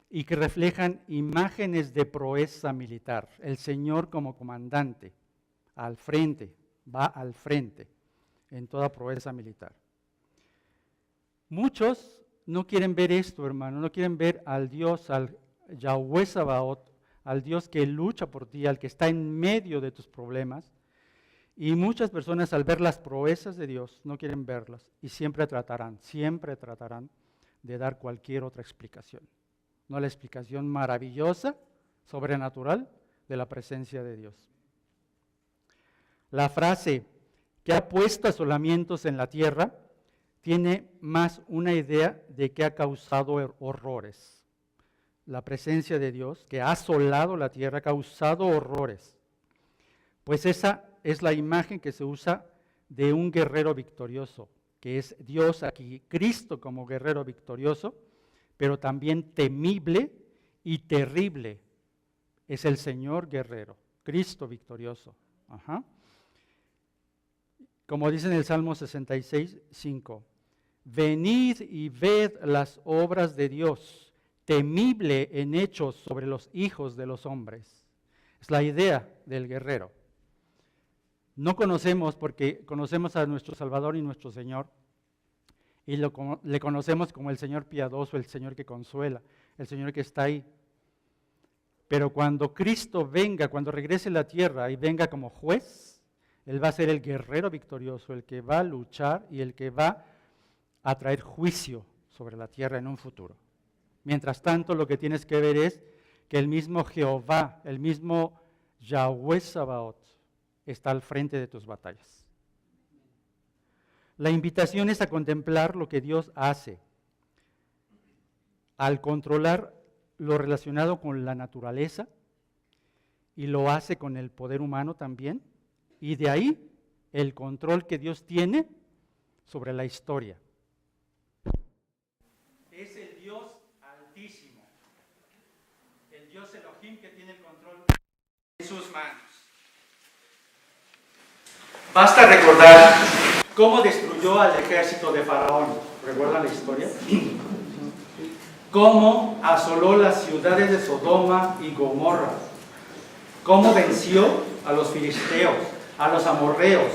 y que reflejan imágenes de proeza militar. El Señor como comandante, al frente, va al frente en toda proeza militar. Muchos no quieren ver esto, hermano, no quieren ver al Dios, al Yahweh Sabaoth, al Dios que lucha por ti, al que está en medio de tus problemas. Y muchas personas al ver las proezas de Dios no quieren verlas y siempre tratarán de dar cualquier otra explicación. No la explicación maravillosa, sobrenatural de la presencia de Dios. La frase que ha puesto asolamientos en la tierra tiene más una idea de que ha causado horrores. La presencia de Dios que ha asolado la tierra, ha causado horrores. Pues esa es la imagen que se usa de un guerrero victorioso, que es Dios aquí, Cristo como guerrero victorioso, pero también temible y terrible. Es el Señor guerrero, Cristo victorioso. Ajá. Como dice en el Salmo 66, 5, venid y ved las obras de Dios, temible en hechos sobre los hijos de los hombres. Es la idea del guerrero. No conocemos porque conocemos a nuestro Salvador y nuestro Señor, y le conocemos como el Señor piadoso, el Señor que consuela, el Señor que está ahí. Pero cuando Cristo venga, cuando regrese a la tierra y venga como juez, Él va a ser el guerrero victorioso, el que va a luchar y el que va a traer juicio sobre la tierra en un futuro. Mientras tanto, lo que tienes que ver es que el mismo Jehová, el mismo Yahweh Sabaoth, está al frente de tus batallas. La invitación es a contemplar lo que Dios hace al controlar lo relacionado con la naturaleza, y lo hace con el poder humano también, y de ahí el control que Dios tiene sobre la historia. Es el Dios altísimo, el Dios Elohim que tiene el control en sus manos. Basta recordar cómo destruyó al ejército de Faraón. ¿Recuerdan la historia? Cómo asoló las ciudades de Sodoma y Gomorra. Cómo venció a los filisteos, a los amorreos,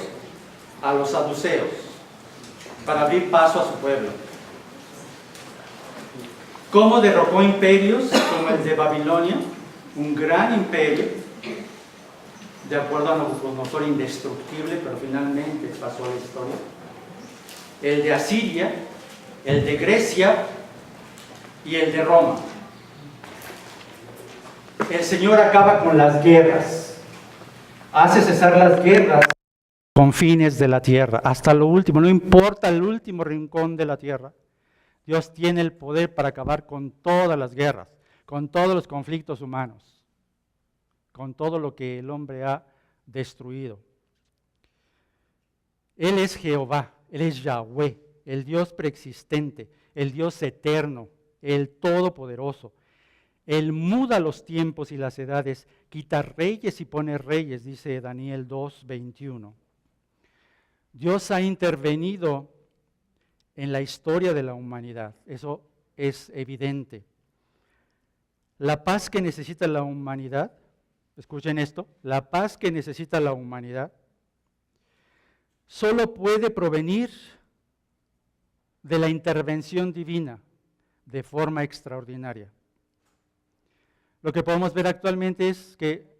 a los saduceos, para abrir paso a su pueblo. Cómo derrocó imperios como el de Babilonia, un gran imperio, de acuerdo a Nabucodonosor, indestructible, pero finalmente pasó a la historia. El de Asiria, el de Grecia y el de Roma. El Señor acaba con las guerras, hace cesar las guerras con fines de la tierra, hasta lo último, no importa el último rincón de la tierra. Dios tiene el poder para acabar con todas las guerras, con todos los conflictos humanos. con todo lo que el hombre ha destruido. Él es Jehová, Él es Yahweh, el Dios preexistente, el Dios eterno, el Todopoderoso. Él muda los tiempos y las edades, quita reyes y pone reyes, dice Daniel 2:21. Dios ha intervenido en la historia de la humanidad, eso es evidente. La paz que necesita la humanidad, escuchen esto, la paz que necesita la humanidad solo puede provenir de la intervención divina de forma extraordinaria. Lo que podemos ver actualmente es que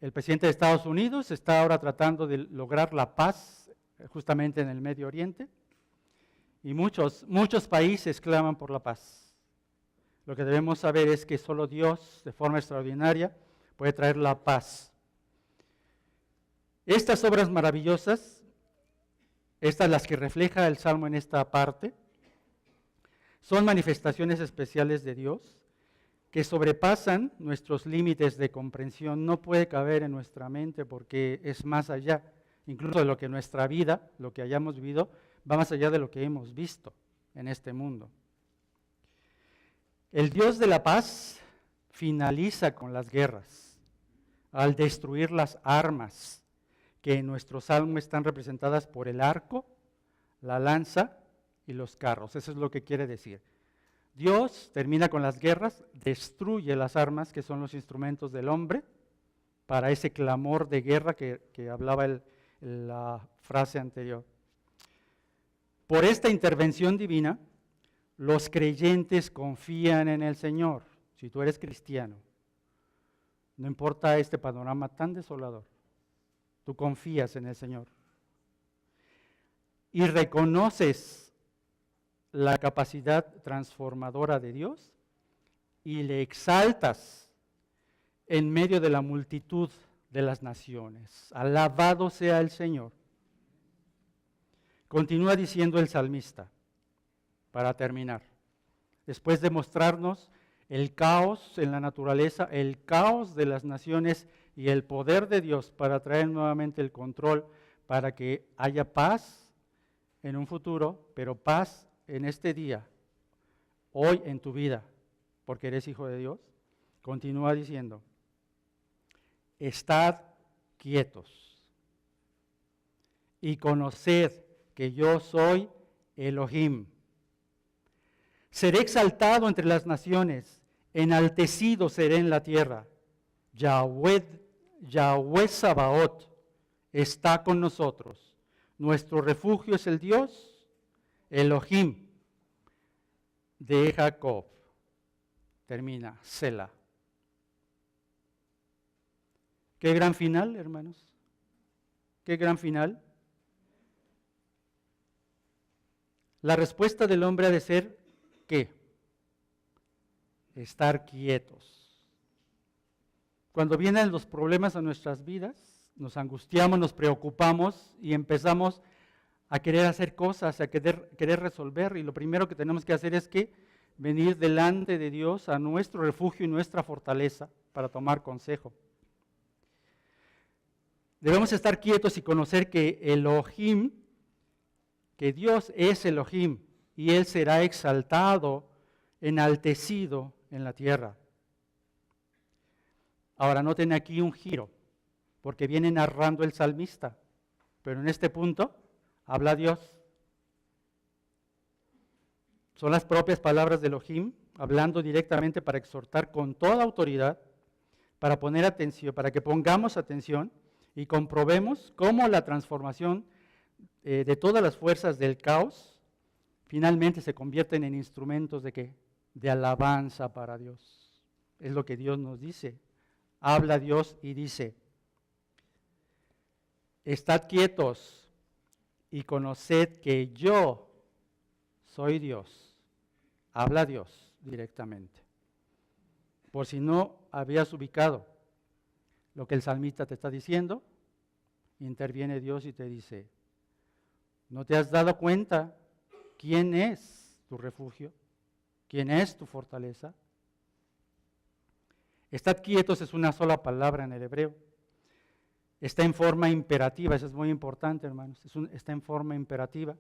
el presidente de Estados Unidos está ahora tratando de lograr la paz justamente en el Medio Oriente y muchos países claman por la paz. Lo que debemos saber es que solo Dios, de forma extraordinaria, puede traer la paz. Estas obras maravillosas, estas las que refleja el Salmo en esta parte, son manifestaciones especiales de Dios que sobrepasan nuestros límites de comprensión. No puede caber en nuestra mente porque es más allá, incluso de lo que nuestra vida, lo que hayamos vivido, va más allá de lo que hemos visto en este mundo. El Dios de la paz finaliza con las guerras al destruir las armas que en nuestro salmo están representadas por el arco, la lanza y los carros. Eso es lo que quiere decir. Dios termina con las guerras, destruye las armas que son los instrumentos del hombre para ese clamor de guerra que hablaba la frase anterior. Por esta intervención divina, los creyentes confían en el Señor. Si tú eres cristiano, no importa este panorama tan desolador, tú confías en el Señor y reconoces la capacidad transformadora de Dios y le exaltas en medio de la multitud de las naciones. Alabado sea el Señor. Continúa diciendo el salmista, para terminar, después de mostrarnos el caos en la naturaleza, el caos de las naciones y el poder de Dios para traer nuevamente el control, para que haya paz en un futuro, pero paz en este día, hoy en tu vida, porque eres hijo de Dios. Continúa diciendo, estad quietos y conoced que yo soy Elohim. Seré exaltado entre las naciones, enaltecido seré en la tierra. Yahweh Sabaoth está con nosotros. Nuestro refugio es el Dios Elohim de Jacob. Termina, Selah. Qué gran final, hermanos. Qué gran final. La respuesta del hombre ha de ser, ¿qué? Estar quietos. Cuando vienen los problemas a nuestras vidas, nos angustiamos, nos preocupamos y empezamos a querer hacer cosas, a querer resolver, y lo primero que tenemos que hacer es que venir delante de Dios a nuestro refugio y nuestra fortaleza para tomar consejo. Debemos estar quietos y conocer que Elohim, que Dios es Elohim, y Él será exaltado, enaltecido en la tierra. Ahora noten aquí un giro, porque viene narrando el salmista, pero en este punto habla Dios. Son las propias palabras de Elohim, hablando directamente para exhortar con toda autoridad, para poner atención, para que pongamos atención y comprobemos cómo la transformación de todas las fuerzas del caos finalmente se convierten en instrumentos de ¿qué? De alabanza para Dios. Es lo que Dios nos dice. Habla Dios y dice, estad quietos y conoced que yo soy Dios. Habla Dios directamente. Por si no habías ubicado lo que el salmista te está diciendo, interviene Dios y te dice, ¿no te has dado cuenta quién es tu refugio? ¿Quién es tu fortaleza? Estad quietos es una sola palabra en el hebreo. Está en forma imperativa, eso es muy importante, hermanos. Está en forma imperativa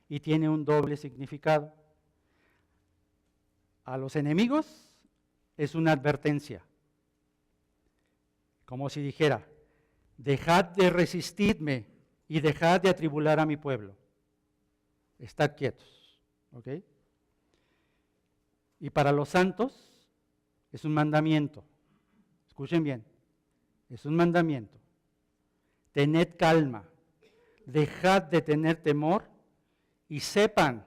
y tiene un doble significado. A los enemigos es una advertencia, como si dijera, dejad de resistirme y dejad de atribular a mi pueblo. Estad quietos, ¿ok? Y para los santos es un mandamiento. Escuchen bien, es un mandamiento. Tened calma, dejad de tener temor y sepan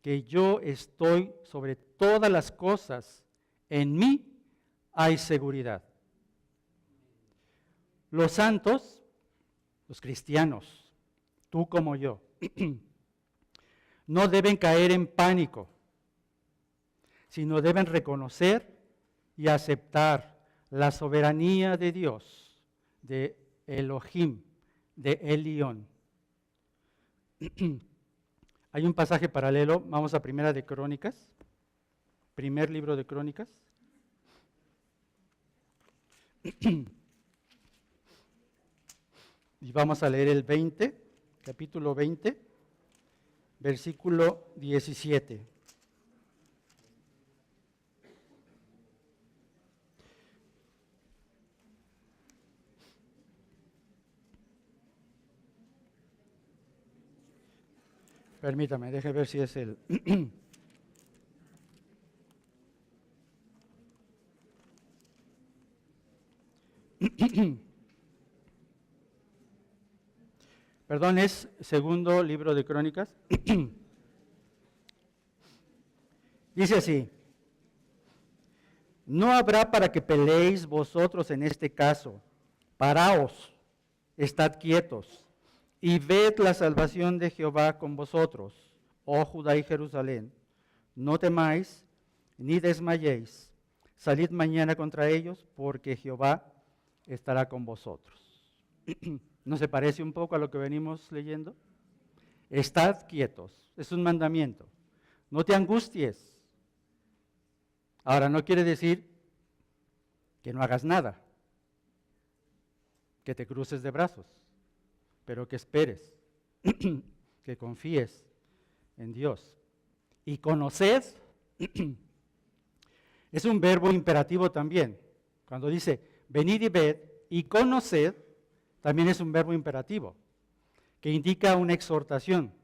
que yo estoy sobre todas las cosas. En mí hay seguridad. Los santos, los cristianos, tú como yo, no deben caer en pánico, sino deben reconocer y aceptar la soberanía de Dios, de Elohim, de Elión. Hay un pasaje paralelo, vamos a Primera de Crónicas, primer libro de Crónicas. Y vamos a leer el 20, capítulo 20, versículo 17. Permítame, déjeme ver si es el... Perdón, es segundo libro de Crónicas. Dice así, no habrá para que peleéis vosotros en este caso, paraos, estad quietos, y ved la salvación de Jehová con vosotros, oh Judá y Jerusalén. No temáis, ni desmayéis. Salid mañana contra ellos, porque Jehová estará con vosotros. ¿No se parece un poco a lo que venimos leyendo? Estad quietos, es un mandamiento. No te angusties. Ahora, no quiere decir que no hagas nada, que te cruces de brazos, pero que esperes, que confíes en Dios. Y conoced, es un verbo imperativo también. Cuando dice, venid y ved, y conoced, también es un verbo imperativo, que indica una exhortación,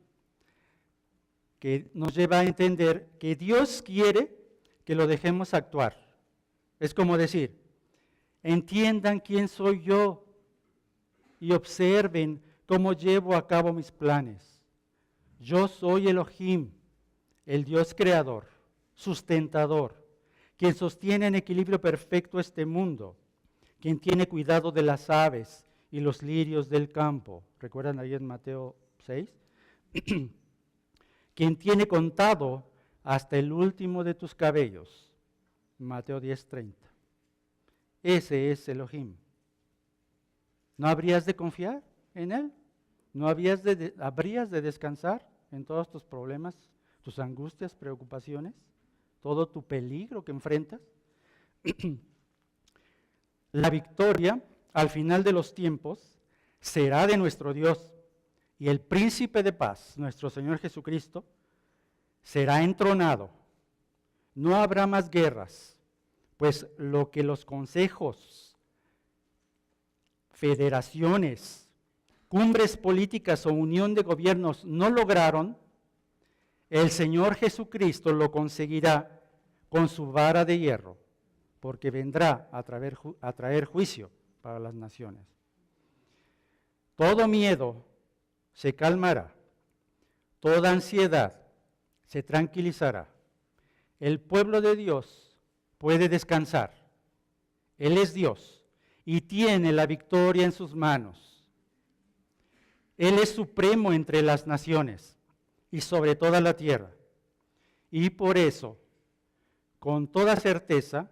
que nos lleva a entender que Dios quiere que lo dejemos actuar. Es como decir, entiendan quién soy yo y observen cómo llevo a cabo mis planes. Yo soy Elohim, el Dios creador, sustentador, quien sostiene en equilibrio perfecto este mundo, quien tiene cuidado de las aves y los lirios del campo. ¿Recuerdan ahí en Mateo 6? Quien tiene contado hasta el último de tus cabellos. Mateo 10:30. Ese es Elohim. ¿No habrías de confiar en Él? ¿No habrías de descansar en todos tus problemas, tus angustias, preocupaciones, todo tu peligro que enfrentas? La victoria al final de los tiempos será de nuestro Dios, y el príncipe de paz, nuestro Señor Jesucristo, será entronado. No habrá más guerras, pues lo que los consejos, federaciones, cumbres políticas o unión de gobiernos no lograron, el Señor Jesucristo lo conseguirá con su vara de hierro, porque vendrá a traer juicio para las naciones. Todo miedo se calmará, toda ansiedad se tranquilizará. El pueblo de Dios puede descansar. Él es Dios y tiene la victoria en sus manos. Él es supremo entre las naciones y sobre toda la tierra. Y por eso, con toda certeza,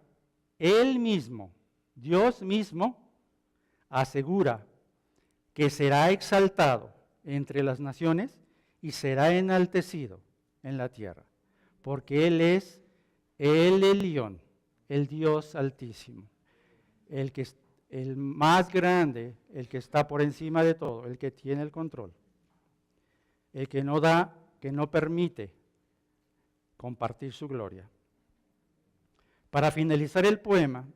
Él mismo, Dios mismo, asegura que será exaltado entre las naciones y será enaltecido en la tierra, porque Él es el Elión, el Dios Altísimo, el más grande, el que está por encima de todo, el que tiene el control, el que no da, que no permite compartir su gloria. Para finalizar el poema,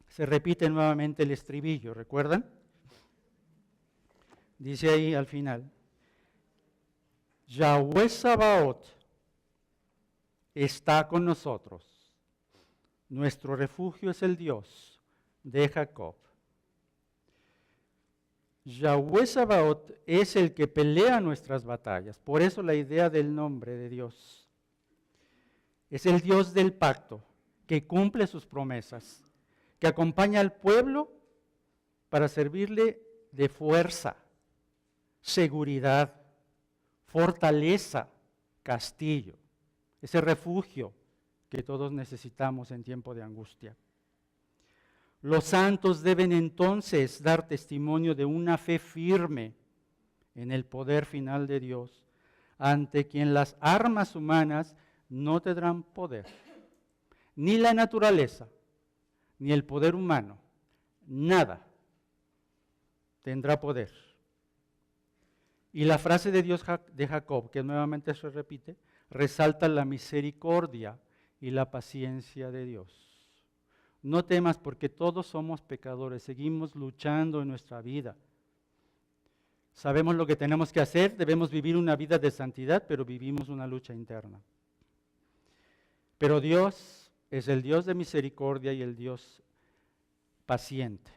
se repite nuevamente el estribillo, ¿recuerdan? Dice ahí al final, Yahweh Sabaoth está con nosotros. Nuestro refugio es el Dios de Jacob. Yahweh Sabaoth es el que pelea nuestras batallas. Por eso la idea del nombre de Dios. Es el Dios del pacto, que cumple sus promesas, que acompaña al pueblo para servirle de fuerza, seguridad, fortaleza, castillo, ese refugio que todos necesitamos en tiempo de angustia. Los santos deben entonces dar testimonio de una fe firme en el poder final de Dios, ante quien las armas humanas no tendrán poder, ni la naturaleza, ni el poder humano, nada tendrá poder. Y la frase de Dios de Jacob, que nuevamente se repite, resalta la misericordia y la paciencia de Dios. No temas porque todos somos pecadores, seguimos luchando en nuestra vida. Sabemos lo que tenemos que hacer, debemos vivir una vida de santidad, pero vivimos una lucha interna. Pero Dios es el Dios de misericordia y el Dios paciente.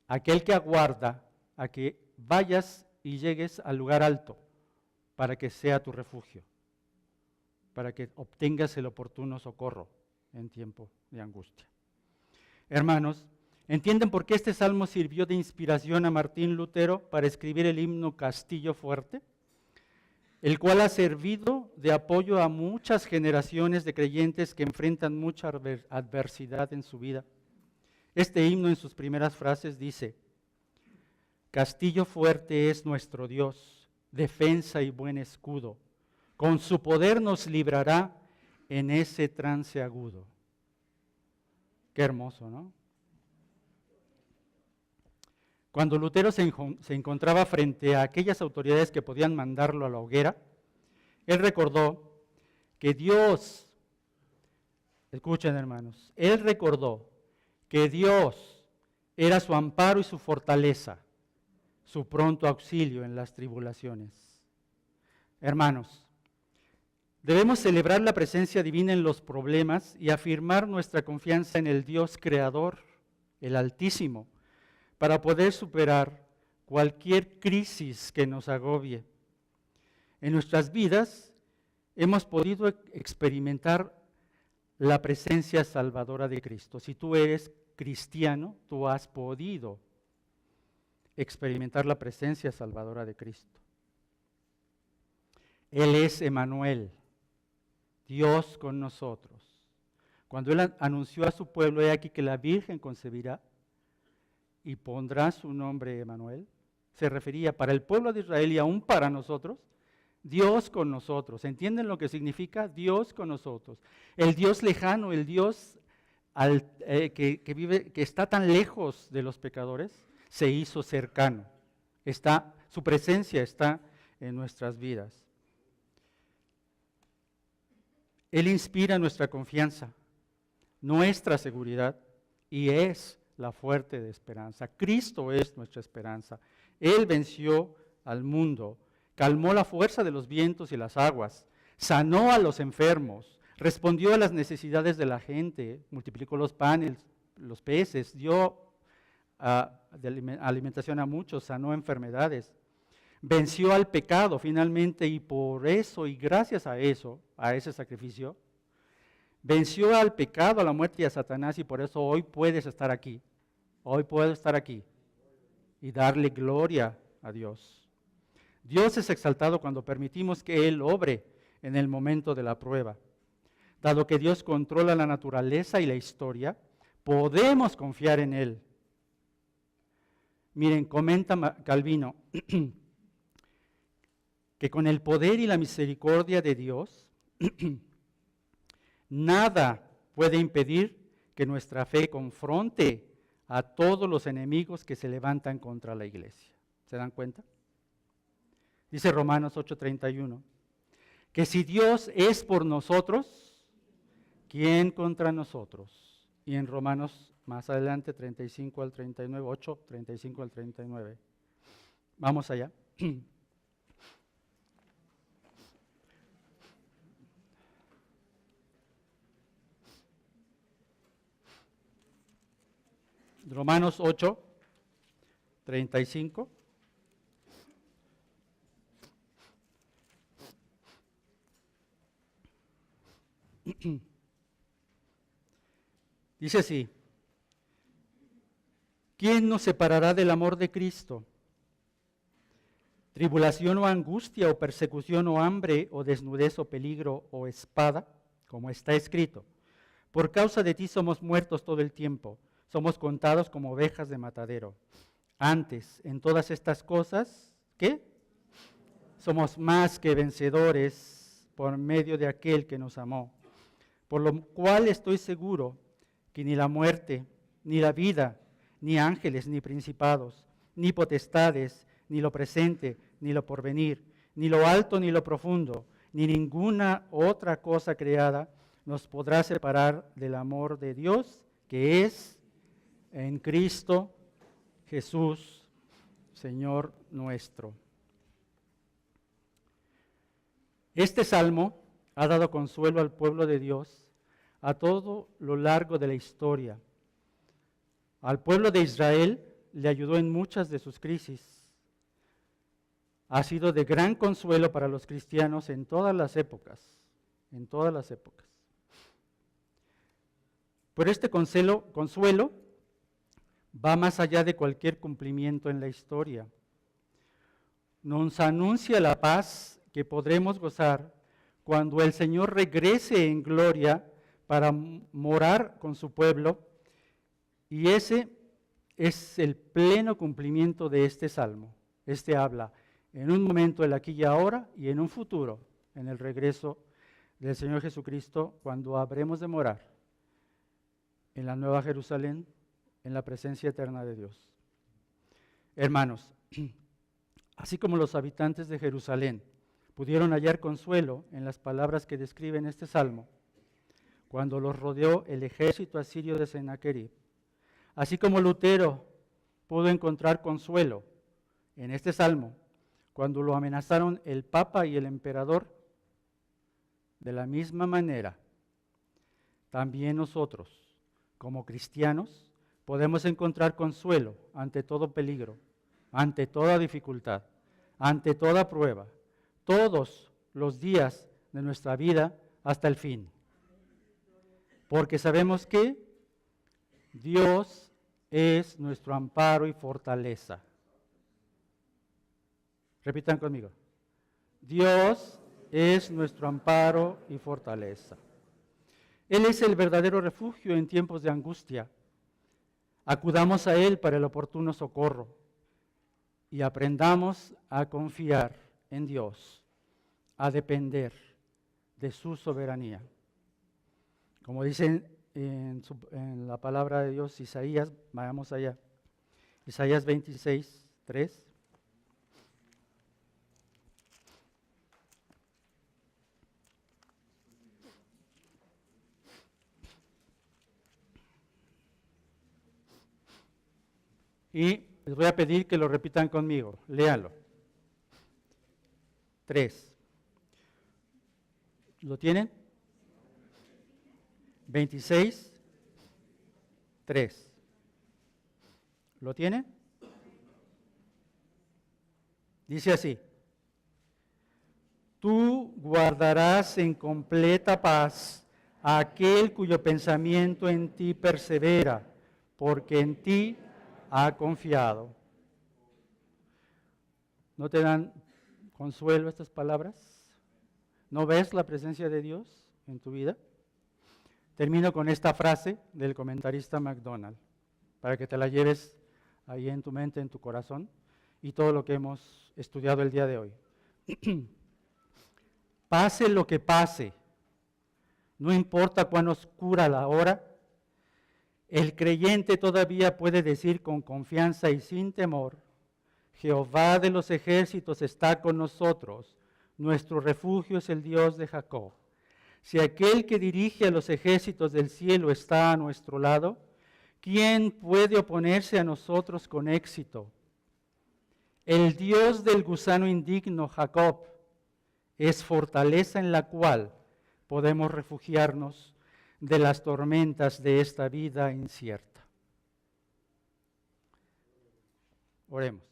Aquel que aguarda a que vayas y llegues al lugar alto para que sea tu refugio, para que obtengas el oportuno socorro en tiempo de angustia. Hermanos, ¿entienden por qué este salmo sirvió de inspiración a Martín Lutero para escribir el himno Castillo Fuerte? El cual ha servido de apoyo a muchas generaciones de creyentes que enfrentan mucha adversidad en su vida. Este himno en sus primeras frases dice: Castillo fuerte es nuestro Dios, defensa y buen escudo. Con su poder nos librará en ese trance agudo. Qué hermoso, ¿no? Cuando Lutero se encontraba frente a aquellas autoridades que podían mandarlo a la hoguera, él recordó que Dios, escuchen hermanos, él recordó que Dios era su amparo y su fortaleza, su pronto auxilio en las tribulaciones. Hermanos, debemos celebrar la presencia divina en los problemas y afirmar nuestra confianza en el Dios creador, el Altísimo, para poder superar cualquier crisis que nos agobie. En nuestras vidas hemos podido experimentar la presencia salvadora de Cristo. Si tú eres cristiano, tú has podido experimentar la presencia salvadora de Cristo. Él es Emmanuel, Dios con nosotros. Cuando Él anunció a su pueblo, he aquí que la Virgen concebirá y pondrá su nombre Emmanuel, se refería para el pueblo de Israel y aún para nosotros, Dios con nosotros. ¿Entienden lo que significa Dios con nosotros? El Dios lejano, el Dios que está tan lejos de los pecadores, se hizo cercano. Su presencia está en nuestras vidas. Él inspira nuestra confianza, nuestra seguridad y es la fuente de esperanza. Cristo es nuestra esperanza. Él venció al mundo, calmó la fuerza de los vientos y las aguas, sanó a los enfermos, respondió a las necesidades de la gente, multiplicó los panes, los peces, dio alimentación a muchos, sanó enfermedades, venció al pecado finalmente y por eso y gracias a eso, a ese sacrificio, venció al pecado, a la muerte y a Satanás y por eso hoy puedes estar aquí. Hoy puedo estar aquí y darle gloria a Dios. Dios es exaltado cuando permitimos que Él obre en el momento de la prueba. Dado que Dios controla la naturaleza y la historia, podemos confiar en Él. Miren, comenta Calvino que con el poder y la misericordia de Dios, nada puede impedir que nuestra fe confronte a todos los enemigos que se levantan contra la iglesia. ¿Se dan cuenta? Dice Romanos 8:31, que si Dios es por nosotros, ¿quién contra nosotros? Y en Romanos más adelante 35 al 39, 8, 35 al 39. Vamos allá. Romanos 8, 35. Dice así: ¿quién nos separará del amor de Cristo? ¿Tribulación o angustia o persecución o hambre o desnudez o peligro o espada? Como está escrito: por causa de ti somos muertos todo el tiempo, somos contados como ovejas de matadero. Antes, en todas estas cosas, ¿qué? Somos más que vencedores por medio de aquel que nos amó. Por lo cual estoy seguro que ni la muerte, ni la vida, ni ángeles, ni principados, ni potestades, ni lo presente, ni lo porvenir, ni lo alto, ni lo profundo, ni ninguna otra cosa creada nos podrá separar del amor de Dios, que es en Cristo Jesús, Señor nuestro. Este salmo ha dado consuelo al pueblo de Dios a todo lo largo de la historia. Al pueblo de Israel le ayudó en muchas de sus crisis. Ha sido de gran consuelo para los cristianos en todas las épocas, Pero este consuelo va más allá de cualquier cumplimiento en la historia. Nos anuncia la paz que podremos gozar cuando el Señor regrese en gloria para morar con su pueblo, y ese es el pleno cumplimiento de este salmo. Este habla en un momento, el aquí y ahora, y en un futuro, en el regreso del Señor Jesucristo, cuando habremos de morar en la Nueva Jerusalén, en la presencia eterna de Dios. Hermanos, así como los habitantes de Jerusalén pudieron hallar consuelo en las palabras que describen este salmo, cuando los rodeó el ejército asirio de Sennacherib, así como Lutero pudo encontrar consuelo en este salmo, cuando lo amenazaron el Papa y el Emperador, de la misma manera, también nosotros, como cristianos, podemos encontrar consuelo ante todo peligro, ante toda dificultad, ante toda prueba, todos los días de nuestra vida hasta el fin. Porque sabemos que Dios es nuestro amparo y fortaleza. Repitan conmigo. Dios es nuestro amparo y fortaleza. Él es el verdadero refugio en tiempos de angustia. Acudamos a Él para el oportuno socorro y aprendamos a confiar en Dios, a depender de su soberanía. Como dicen en la palabra de Dios, Isaías, vayamos allá, Isaías 26, 3. Y les voy a pedir que lo repitan conmigo, léalo. 3. ¿Lo tienen? 26, 3. ¿Lo tienen? Dice así: tú guardarás en completa paz a aquel cuyo pensamiento en ti persevera, porque en ti ha confiado. ¿No te dan consuelo estas palabras? ¿No ves la presencia de Dios en tu vida? Termino con esta frase del comentarista MacDonald, para que te la lleves ahí en tu mente, en tu corazón, y todo lo que hemos estudiado el día de hoy. Pase lo que pase, no importa cuán oscura la hora, el creyente todavía puede decir con confianza y sin temor: Jehová de los ejércitos está con nosotros, nuestro refugio es el Dios de Jacob. Si aquel que dirige a los ejércitos del cielo está a nuestro lado, ¿quién puede oponerse a nosotros con éxito? El Dios del gusano indigno, Jacob, es fortaleza en la cual podemos refugiarnos de las tormentas de esta vida incierta. Oremos.